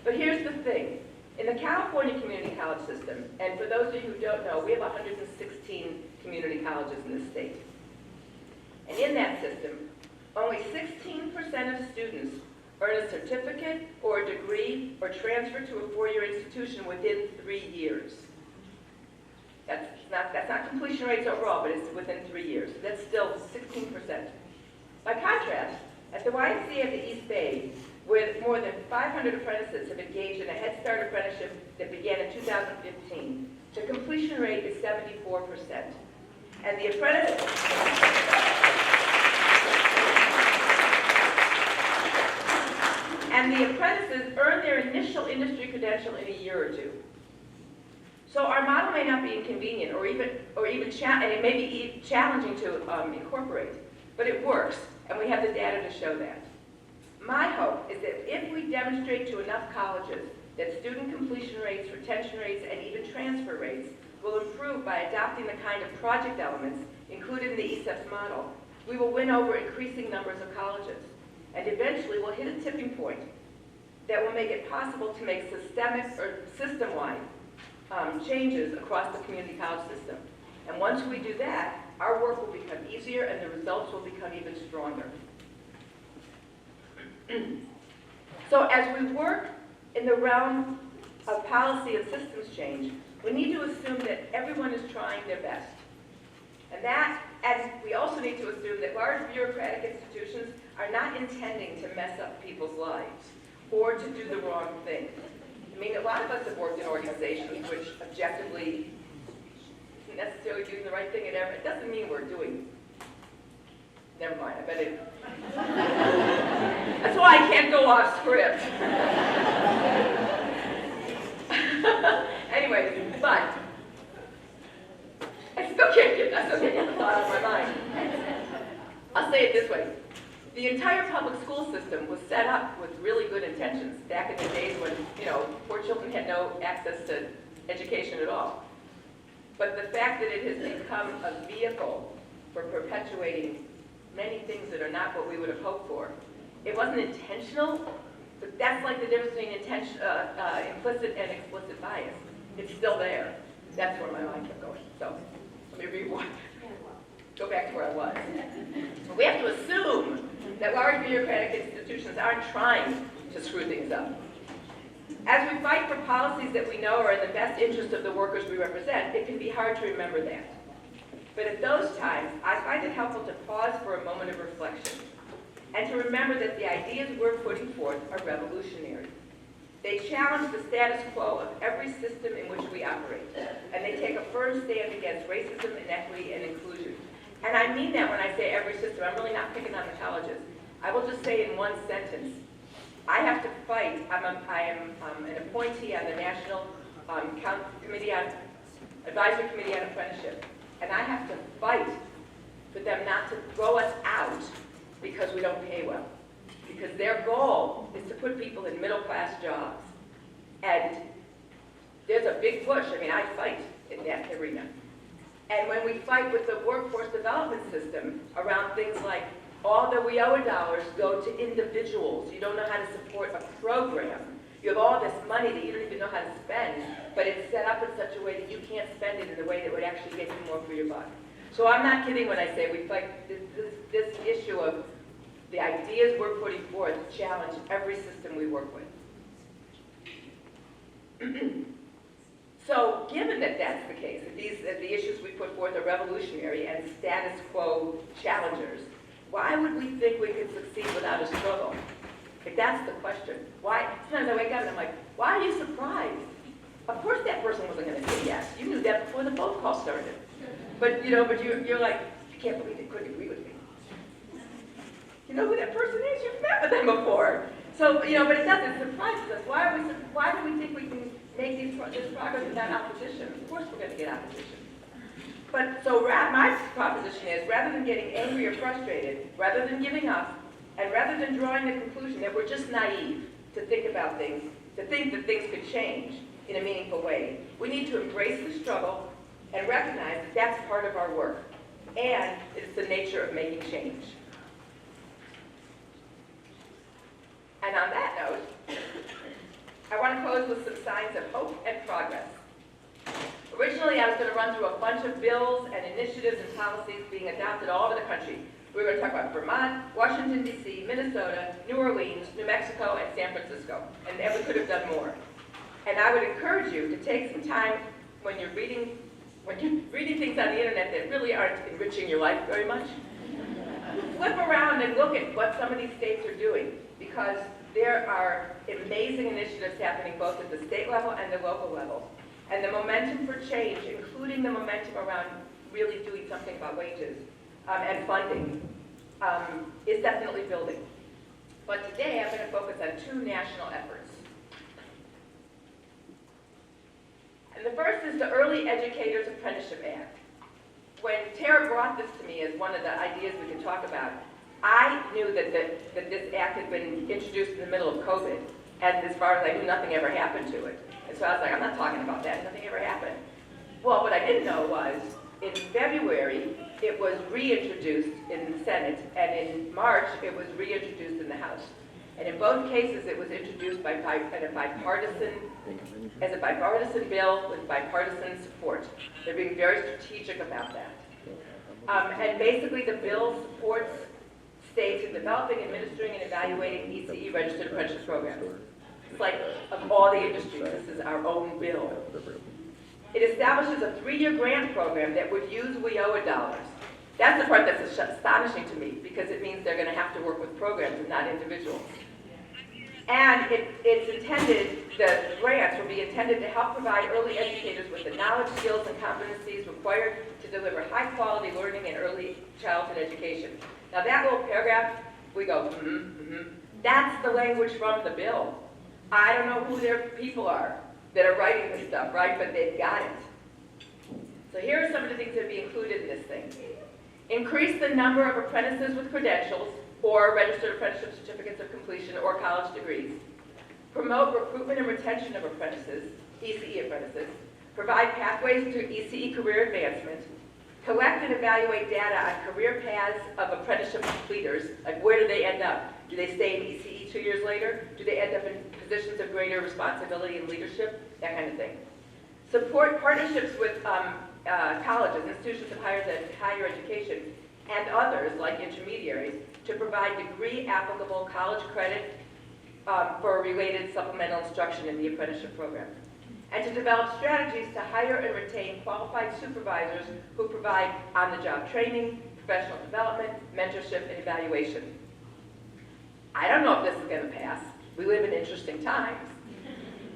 But here's the thing. In the California community college system, and for those of you who don't know, we have 116 community colleges in the state. And in that system, only 16% of students earn a certificate or a degree or transfer to a four-year institution within 3 years. That's not completion rates overall, but it's within 3 years. That's still 16%. By contrast, at the YMCA of the East Bay, where more than 500 apprentices have engaged in a Head Start apprenticeship that began in 2015, the completion rate is 74%. And the apprentices earn their initial industry credential in a year or two. So our model may not be inconvenient or even and it may be challenging to incorporate, but it works, and we have the data to show that. My hope is that if we demonstrate to enough colleges that student completion rates, retention rates, and even transfer rates will improve by adopting the kind of project elements included in the ECEPTS model, we will win over increasing numbers of colleges. And eventually we'll hit a tipping point that will make it possible to make systemic or system-wide changes across the community college system. And once we do that, our work will become easier and the results will become even stronger. So as we work in the realm of policy and systems change, we need to assume that everyone is trying their best. And we also need to assume that large bureaucratic institutions are not intending to mess up people's lives or to do the wrong thing. I mean, a lot of us have worked in organizations which objectively isn't necessarily doing the right thing at every. It doesn't mean we're doing. Never mind, I bet it. That's why I can't go off script. Anyway, but I still can't get the thought out of my mind. I'll say it this way. The entire public school system was set up with really good intentions back in the days when, poor children had no access to education at all. But the fact that it has become a vehicle for perpetuating many things that are not what we would have hoped for. It wasn't intentional, but that's like the difference between implicit and explicit bias. It's still there. That's where my mind kept going. So let me rewind. Go back to where I was. But we have to assume that large bureaucratic institutions aren't trying to screw things up. As we fight for policies that we know are in the best interest of the workers we represent, it can be hard to remember that. But at those times, I find it helpful to pause for a moment of reflection and to remember that the ideas we're putting forth are revolutionary. They challenge the status quo of every system in which we operate, and they take a firm stand against racism, inequity, and inclusion. And I mean that when I say every system. I'm really not picking on the colleges. I will just say in one sentence, I have to fight. I am an appointee on the National Advisory Committee on Apprenticeship, and I have to fight for them not to throw us out because we don't pay well. Because their goal is to put people in middle-class jobs. And there's a big push. I mean, I fight in that arena. And when we fight with the workforce development system around things like all the WIOA dollars go to individuals. You don't know how to support a program. You have all this money that you don't even know how to spend, but it's set up in such a way that you can't spend it in the way that would actually get you more for your buck. So I'm not kidding when I say we fight this issue of the ideas we're putting forth challenge every system we work with. So given that that's the case, that the issues we put forth are revolutionary and status quo challengers, why would we think we could succeed without a struggle? Like, that's the question. Why? Sometimes I wake up and I'm like, why are you surprised? Of course that person wasn't going to say yes. You knew that before the phone call started. But you're like, I can't believe they couldn't agree with me. You know who that person is? You've met with them before. So, but it doesn't surprise us. Why do we think we can make this progress without opposition? Of course we're going to get opposition. But so my proposition is, rather than getting angry or frustrated, rather than giving up, and rather than drawing the conclusion that we're just naive to think about things, to think that things could change in a meaningful way, we need to embrace the struggle and recognize that that's part of our work, and it's the nature of making change. And on that note, I want to close with some signs of hope and progress. Originally, I was going to run through a bunch of bills and initiatives and policies being adopted all over the country. We were going to talk about Vermont, Washington, D.C., Minnesota, New Orleans, New Mexico, and San Francisco. And we could have done more. And I would encourage you to take some time when you're reading things on the internet that really aren't enriching your life very much. Flip around and look at what some of these states are doing, because there are amazing initiatives happening both at the state level and the local level. And the momentum for change, including the momentum around really doing something about wages and funding, is definitely building. But today I'm going to focus on two national efforts. And the first first is the Early Educators Apprenticeship Act. When Tara brought this to me as one of the ideas we could talk about, I knew that this act had been introduced in the middle of COVID, and as far as I knew, nothing ever happened to it. And so I was like, I'm not talking about that, nothing ever happened. Well, what I didn't know was, in February, it was reintroduced in the Senate, and in March, it was reintroduced in the House. And in both cases, it was introduced as a bipartisan bill with bipartisan support. They're being very strategic about that. And basically, the bill supports states in developing, administering, and evaluating ECE registered apprenticeship programs. It's like, of all the industries, this is our own bill. It establishes a 3-year grant program that would use WIOA dollars. That's the part that's astonishing to me, because it means they're going to have to work with programs and not individuals. And it's intended, the grants will be intended to help provide early educators with the knowledge, skills, and competencies required to deliver high-quality learning and early childhood education. Now that little paragraph, we go, That's the language from the bill. I don't know who their people are that are writing this stuff, right? But they've got it. So here are some of the things that would be included in this thing. Increase the number of apprentices with credentials or registered apprenticeship certificates of completion or college degrees. Promote recruitment and retention of apprentices, ECE apprentices. Provide pathways to ECE career advancement. Collect and evaluate data on career paths of apprenticeship completers. Like, where do they end up? Do they stay in ECE 2 years later? Do they end up in positions of greater responsibility and leadership? That kind of thing. Support partnerships with colleges, institutions of higher education, and others, like intermediaries, to provide degree-applicable college credit for related supplemental instruction in the apprenticeship program. And to develop strategies to hire and retain qualified supervisors who provide on-the-job training, professional development, mentorship, and evaluation. I don't know if this is going to pass. We live in interesting times.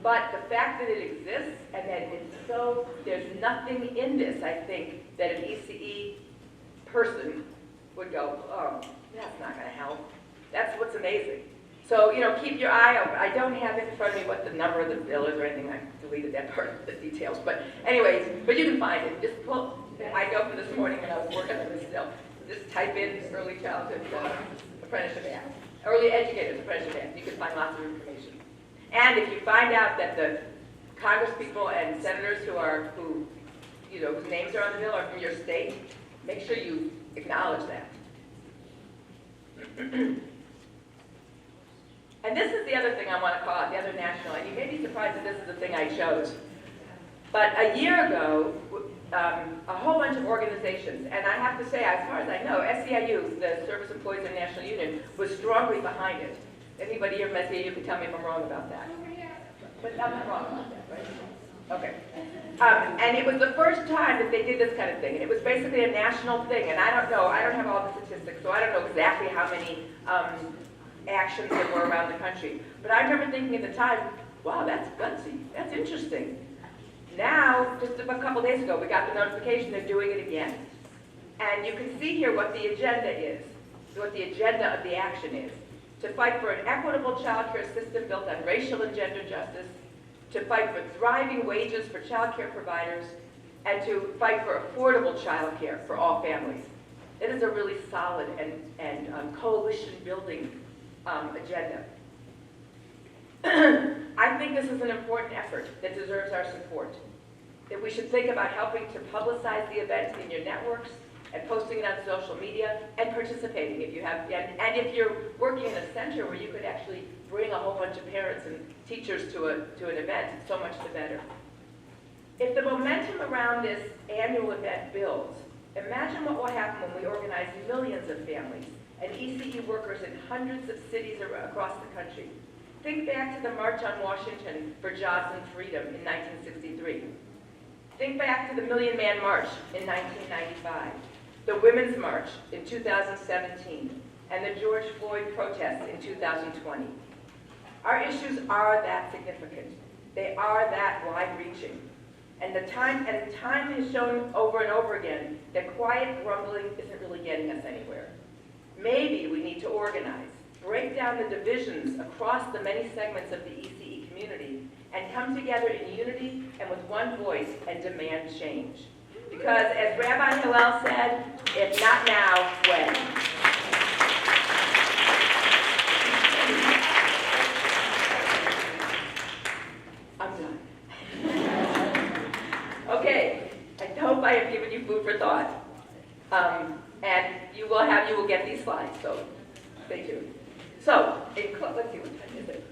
But the fact that it exists and that it's so, there's nothing in this, I think, that an ECE person would go, oh, that's not going to help. That's what's amazing. So, keep your eye open. I don't have it in front of me what the number of the bill is or anything. I deleted that part of the details. But anyways, but you can find it. Just pull. I know from this morning when I was working on this still. Just type in Early Childhood Apprenticeship Act. Early Educators Apprenticeship Act. You can find lots of information. And if you find out that the congresspeople and senators whose names are on the bill are from your state, make sure you acknowledge that. And this is the other thing I want to call out, the other national, and you may be surprised that this is the thing I chose. But a year ago, a whole bunch of organizations, and I have to say, as far as I know, SEIU, the Service Employees International Union, was strongly behind it. Anybody here from SEIU can tell me if I'm wrong about that. But I'm not wrong about that, right? Okay. And it was the first time that they did this kind of thing, and it was basically a national thing, and I don't have all the statistics, so I don't know exactly how many actions there were around the country. But I remember thinking at the time, wow, that's gutsy, that's interesting. Now, just a couple days ago, we got the notification they're doing it again. And you can see here what the agenda is, what the agenda of the action is. To fight for an equitable child care system built on racial and gender justice, to fight for thriving wages for child care providers, and to fight for affordable child care for all families. It is a really solid and coalition-building agenda. I think this is an important effort that deserves our support. That we should think about helping to publicize the event in your networks and posting it on social media and participating if you have, and if you're working in a center where you could actually bring a whole bunch of parents and teachers to an event, so much the better. If the momentum around this annual event builds, imagine what will happen when we organize millions of families and ECE workers in hundreds of cities across the country. Think back to the March on Washington for Jobs and Freedom in 1963. Think back to the Million Man March in 1995, the Women's March in 2017, and the George Floyd protests in 2020. Our issues are that significant. They are that wide-reaching. And time has shown over and over again that quiet grumbling isn't really getting us anywhere. Maybe we need to organize, break down the divisions across the many segments of the ECE community, and come together in unity and with one voice and demand change. Because as Rabbi Hillel said, if not now, when? I'm done. Okay, I hope I have given you food for thought. And you will get these slides, so stay tuned. So, let's see, what time is it?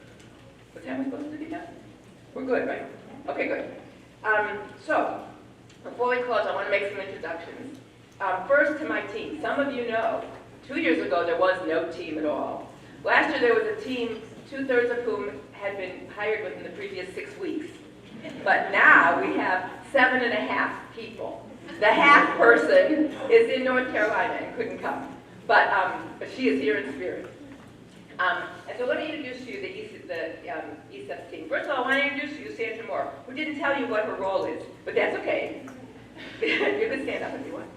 What time are we supposed to be done? We're good, right? Okay, good. So, before we close, I want to make some introductions. First, to my team. Some of you know, 2 years ago, there was no team at all. Last year, there was a team, 2/3 of whom had been hired within the previous 6 weeks. But now, we have 7.5 people. The half person is in North Carolina and couldn't come. But she is here in spirit. And so let me introduce to you the ECEPTS team. First of all, I want to introduce you to Sandra Moore, who didn't tell you what her role is, but that's okay. You can stand up if you want.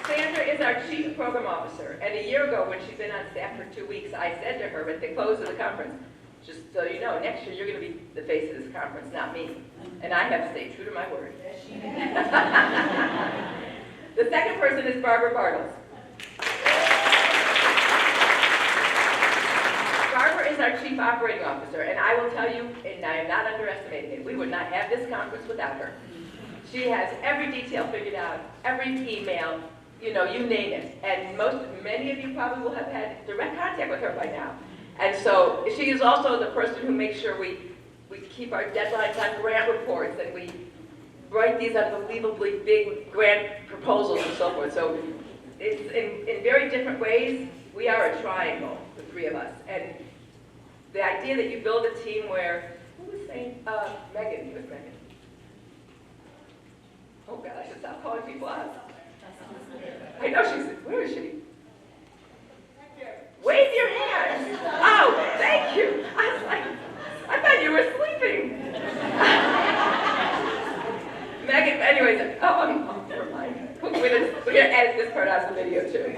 Sandra is our Chief Program Officer, and a year ago when she'd been on staff for 2 weeks, I said to her at the close of the conference, just so you know, next year you're going to be the face of this conference, not me. And I have stayed true to my word. The second person is Barbara Bartles. Barbara is our Chief Operating Officer, and I will tell you, and I am not underestimating it, we would not have this conference without her. She has every detail figured out, every email, you name it. And many of you probably will have had direct contact with her by now. And so she is also the person who makes sure we keep our deadlines on grant reports, and we write these unbelievably big grant proposals and so forth. So it's in very different ways, we are a triangle, the three of us. And the idea that you build a team where, who was saying, Megan, who was Megan? Oh God, I should stop calling people out. I know where is she? Wave your hand. Oh, thank you. I was like, I thought you were sleeping. Megan, anyways, never mind. We're gonna edit this part out of the video too.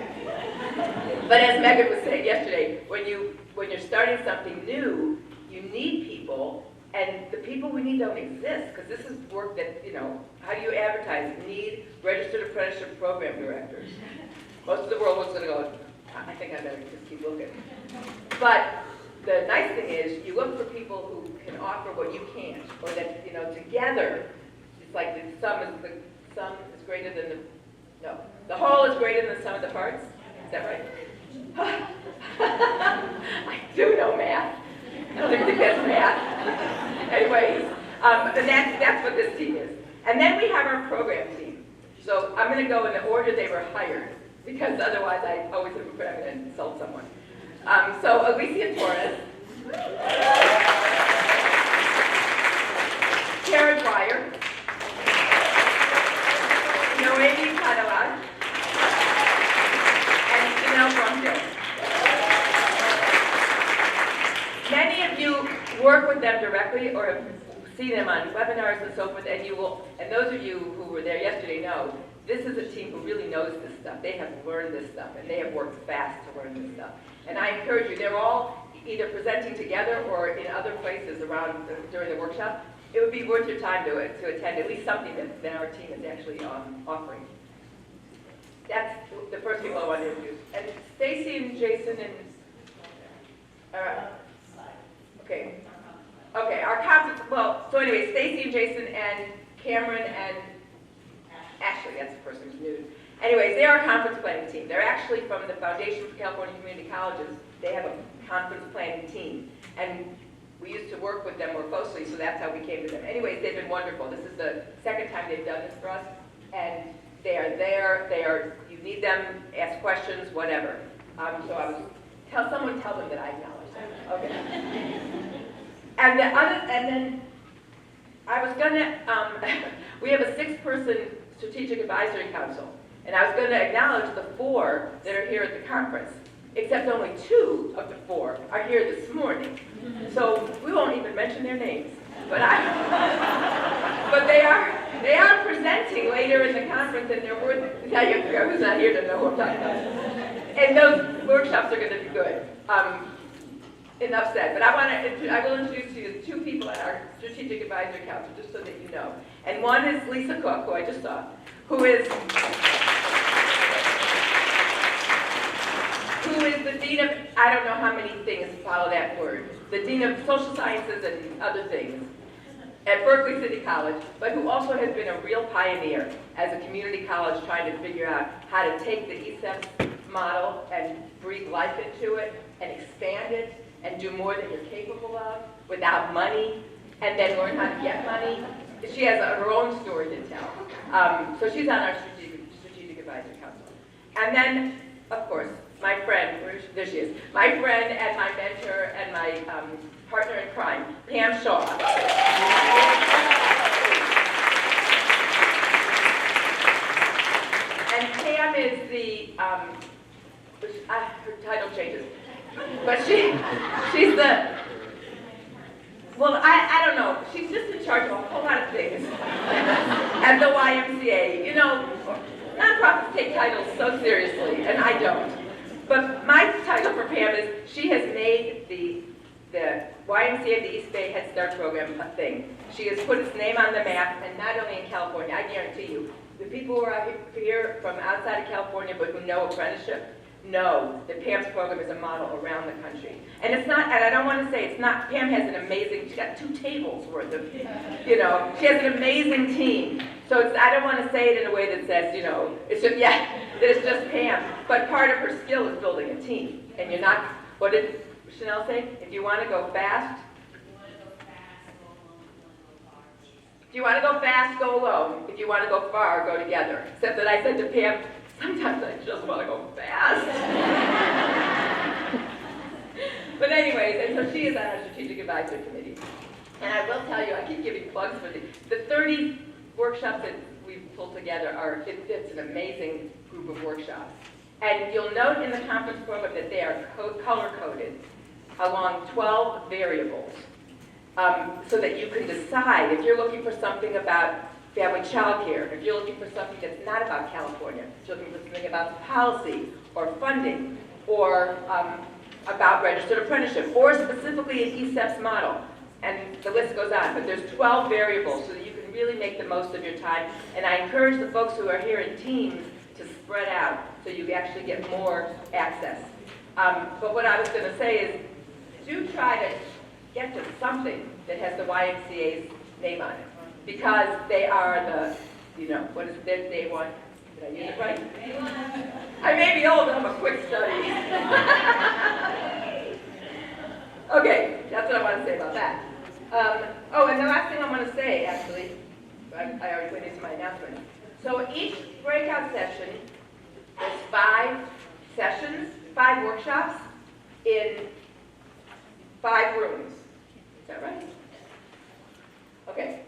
But as Megan was saying yesterday, when you're starting something new, you need people, and the people we need don't exist, because this is work that, how do you advertise? You need registered apprenticeship program directors. Most of the world was going to go, I think I better just keep looking. But the nice thing is, you look for people who can offer what you can't, or that, together, it's like the sum is greater than the whole is greater than the sum of the parts. Is that right? I do know math. I don't even think that's math. Anyways, and that's what this team is. And then we have our program team. So I'm going to go in the order they were hired, because otherwise I always am going to insult someone. So Alicia Torres, Karen Dwyer, Noemi Cadillac, and Janelle Brumfield. Many of you work with them directly or have seen them on webinars and so forth, and those of you who were there yesterday know, this is a team who really knows this stuff. They have learned this stuff, and they have worked fast to learn this stuff. And I encourage you, they're all either presenting together or in other places around during the workshop. It would be worth your time to attend at least something that our team is actually offering. That's the first people I want to introduce. And Stacy and Jason and... Okay, our conference, so anyway, Stacy and Jason and Cameron and Ashley, that's the person who's new. Anyways, they are a conference planning team. They're actually from the Foundation for California Community Colleges. They have a conference planning team. And we used to work with them more closely, so that's how we came to them. Anyways, they've been wonderful. This is the second time they've done this for us. And they are there, you need them, ask questions, whatever. So someone tell them that I acknowledge them. Okay. And then I was gonna, we have a 6-person strategic advisory council, and I was gonna acknowledge the 4 that are here at the conference, except only 2 of the 4 are here this morning. So we won't even mention their names, but they are presenting later in the conference, and they're worth, I was not here to know what I'm talking about. And workshops are going to be good. Enough said, but I will introduce you to two people at our Strategic Advisory Council, just so that you know. And one is Lisa Cook, who I just saw, who is the Dean of, I don't know how many things follow that word, the Dean of Social Sciences and other things at Berkeley City College, but who also has been a real pioneer as a community college trying to figure out how to take the ECEPTS model and breathe life into it and expand it and do more than you're capable of without money, and then learn how to get money. She has her own story to tell. So she's on our Strategic Advisory Council. And then, of course, my friend, there she is, my friend and my mentor and my partner in crime, Pam Shaw. And Pam is the, her title changes, but she's the, well, I don't know, she's just in charge of a whole lot of things at the YMCA. You know, nonprofits take titles so seriously, and I don't. But my title for Pam is, she has made the YMCA of the East Bay Head Start program a thing. She has put its name on the map, and not only in California, I guarantee you, the people who are out here from outside of California but who know apprenticeship know that Pam's program is a model around the country. And it's not, and I don't want to say it's not, Pam has an amazing, she's got 2 tables worth of, you know, she has an amazing team. So it's, I don't want to say it in a way that says, you know, it's just, yeah, that it's just Pam. But part of her skill is building a team. And you're not, what did Chanel say? If you want to go fast, if you want to go fast, go alone. If you want to go far, go together. Except that I said to Pam, sometimes I just want to go fast. But anyways, and so she is on our Strategic Advisory Committee. And I will tell you, I keep giving plugs for the 30 workshops that we've pulled together it's an amazing group of workshops. And you'll note in the conference program that they are color-coded along 12 variables, so that you can decide if you're looking for something about family child care, if you're looking for something that's not about California, if you're looking for something about policy or funding or about registered apprenticeship or specifically an ECEPTS model. And the list goes on, but there's 12 variables so that you can really make the most of your time. And I encourage the folks who are here in teams to spread out so you actually get more access. But what I was going to say is, do try to get to something that has the YMCA's name on it. Because they are the, you know, what is their day one? Did I use it right? I may be old, but I'm a quick study. Okay, that's what I want to say about that. Oh, and the last thing I want to say, actually, I already went into my announcement. So each breakout session, there's 5 sessions, 5 workshops in 5 rooms. Is that right? Okay.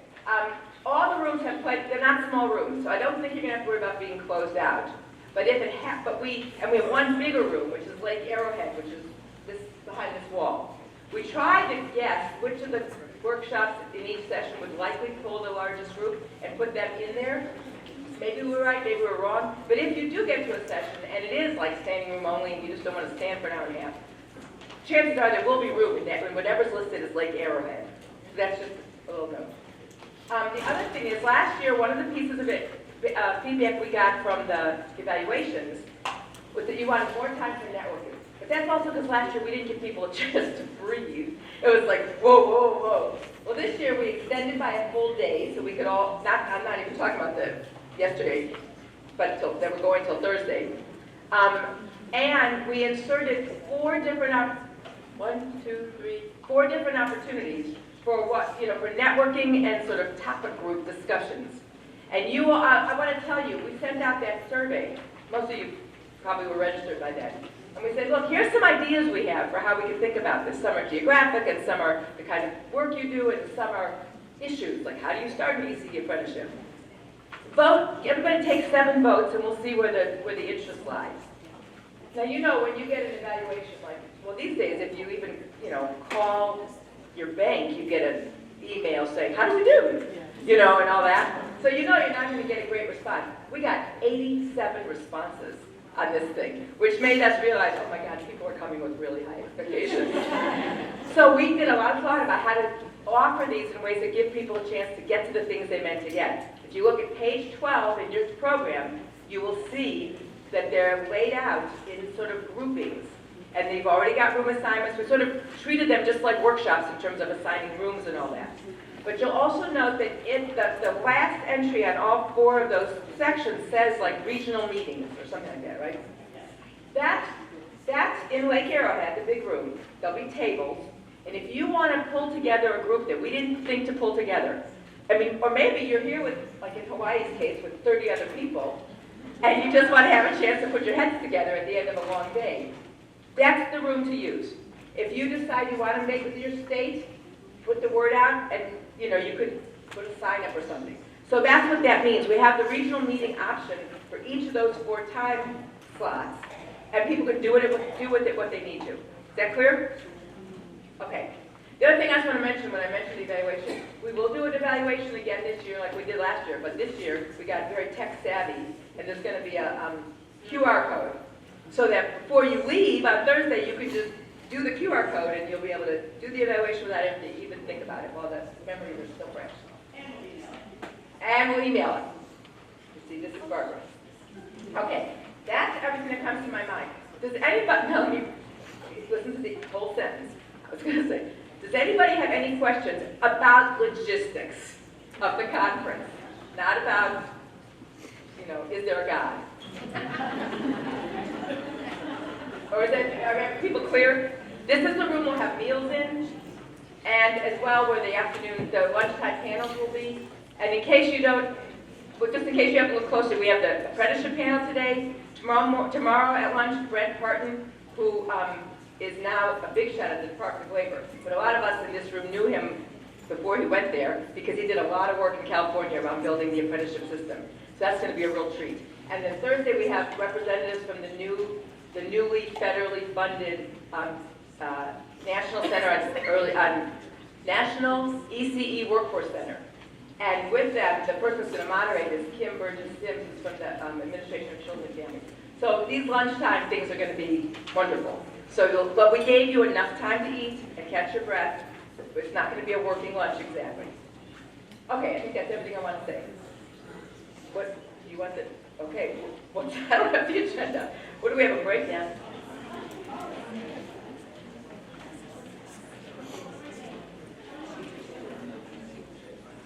All the rooms have they're not small rooms, so I don't think you're going to have to worry about being closed out. But if it we have one bigger room, which is Lake Arrowhead, which is this behind this wall. We tried to guess which of the workshops in each session would likely pull the largest group and put them in there. Maybe we were right, maybe we were wrong. But if you do get to a session and it is like standing room only and you just don't want to stand for an hour and a half, chances are there will be room in that room, whatever's listed as Lake Arrowhead. So that's just a little note. The other thing is, last year, one of the pieces of feedback we got from the evaluations was that you wanted more time for networking. But that's also because last year we didn't give people a chance to breathe. It was like, whoa, whoa, whoa. Well, this year we extended by a full day, so we could all, I'm not even talking about yesterday, but they were going till Thursday. And we inserted 4 different opportunities for for networking and sort of topic group discussions. And you will, I want to tell you, we sent out that survey. Most of you probably were registered by then. And we said, look, here's some ideas we have for how we can think about this. Some are geographic, and some are the kind of work you do, and some are issues, like how do you start an ECE apprenticeship? Vote, everybody take 7 votes, and we'll see where the interest lies. Now, when you get an evaluation, well, these days, if you even, call your bank, you get an email saying, how do we do? And all that. So you're not going to get a great response. We got 87 responses on this thing, which made us realize, oh my God, people are coming with really high expectations. So we did a lot of thought about how to offer these in ways that give people a chance to get to the things they meant to get. If you look at page 12 in your program, you will see that they're laid out in sort of groupings. And they've already got room assignments. We sort of treated them just like workshops in terms of assigning rooms and all that. But you'll also note that in the last entry on all 4 of those sections says like regional meetings or something like that, right? That's in Lake Arrowhead, the big room. There'll be tables. And if you want to pull together a group that we didn't think to pull together, I mean, or maybe you're here with, like in Hawaii's case, with 30 other people, and you just want to have a chance to put your heads together at the end of a long day, that's the room to use. If you decide you want to make with your state, put the word out, and you could put a sign up or something. So that's what that means. We have the regional meeting option for each of those 4 time slots, and people can do with it what they need to. Is that clear? Okay. The other thing I just want to mention when I mentioned the evaluation, we will do an evaluation again this year like we did last year, but this year we got very tech savvy, and there's going to be a QR code. So that before you leave on Thursday, you can just do the QR code and you'll be able to do the evaluation without having to even think about it while the memories are still fresh. And we'll email it. You see, this is Barbara. Okay, that's everything that comes to my mind. Does anybody, no, let me listen to the whole sentence. I was going to say, does anybody have any questions about logistics of the conference? Not about, is there a God? Or are people clear? This is the room we'll have meals in, and as well where the lunchtime panels will be. And in case you don't, but just in case you have to look closer, we have the apprenticeship panel today. Tomorrow at lunch, Brent Parton, who is now a big shot at the Department of Labor. But a lot of us in this room knew him before he went there because he did a lot of work in California around building the apprenticeship system. So that's going to be a real treat. And then Thursday we have representatives from the newly federally funded National Center on National ECE Workforce Center. And with them, the person who's going to moderate is Kim Burgess-Sims, who's from the Administration of Children and Families. So these lunchtime things are going to be wonderful. But we gave you enough time to eat and catch your breath. It's not going to be a working lunch exactly. Okay, I think that's everything I want to say. What do you want to? Okay, I don't have the agenda. What do we have, a breakdown?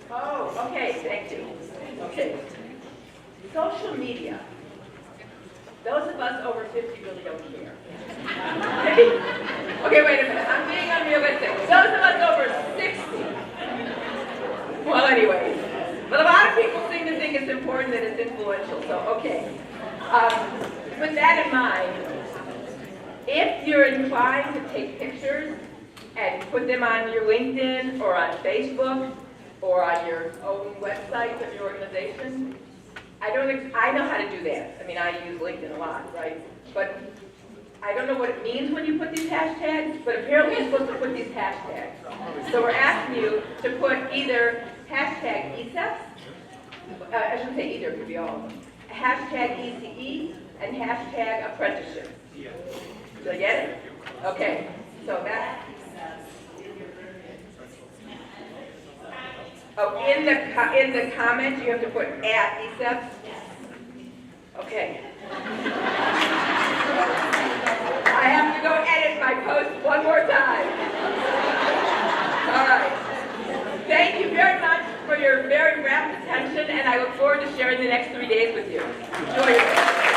Oh, okay, thank you. Okay. Social media. Those of us over 50 really don't care. Okay, wait a minute. I'm being unrealistic. Those of us over 60. Well, anyways. But a lot of people seem to think it's important that it's influential, so okay. With that in mind, if you're inclined to take pictures and put them on your LinkedIn or on Facebook or on your own website of your organization, I know how to do that. I mean, I use LinkedIn a lot, right? But I don't know what it means when you put these hashtags, but apparently you're supposed to put these hashtags. So we're asking you to put either hashtag ECEPTS, I shouldn't say either, it could be all of them, hashtag ECE, and hashtag apprenticeship. Did I get it? Okay, so that. Oh, in the comments you have to put at ECEPTS? Okay. I have to go edit my post one more time. All right. Thank you very much for your very rapt attention, and I look forward to sharing the next 3 days with you. Enjoy your day.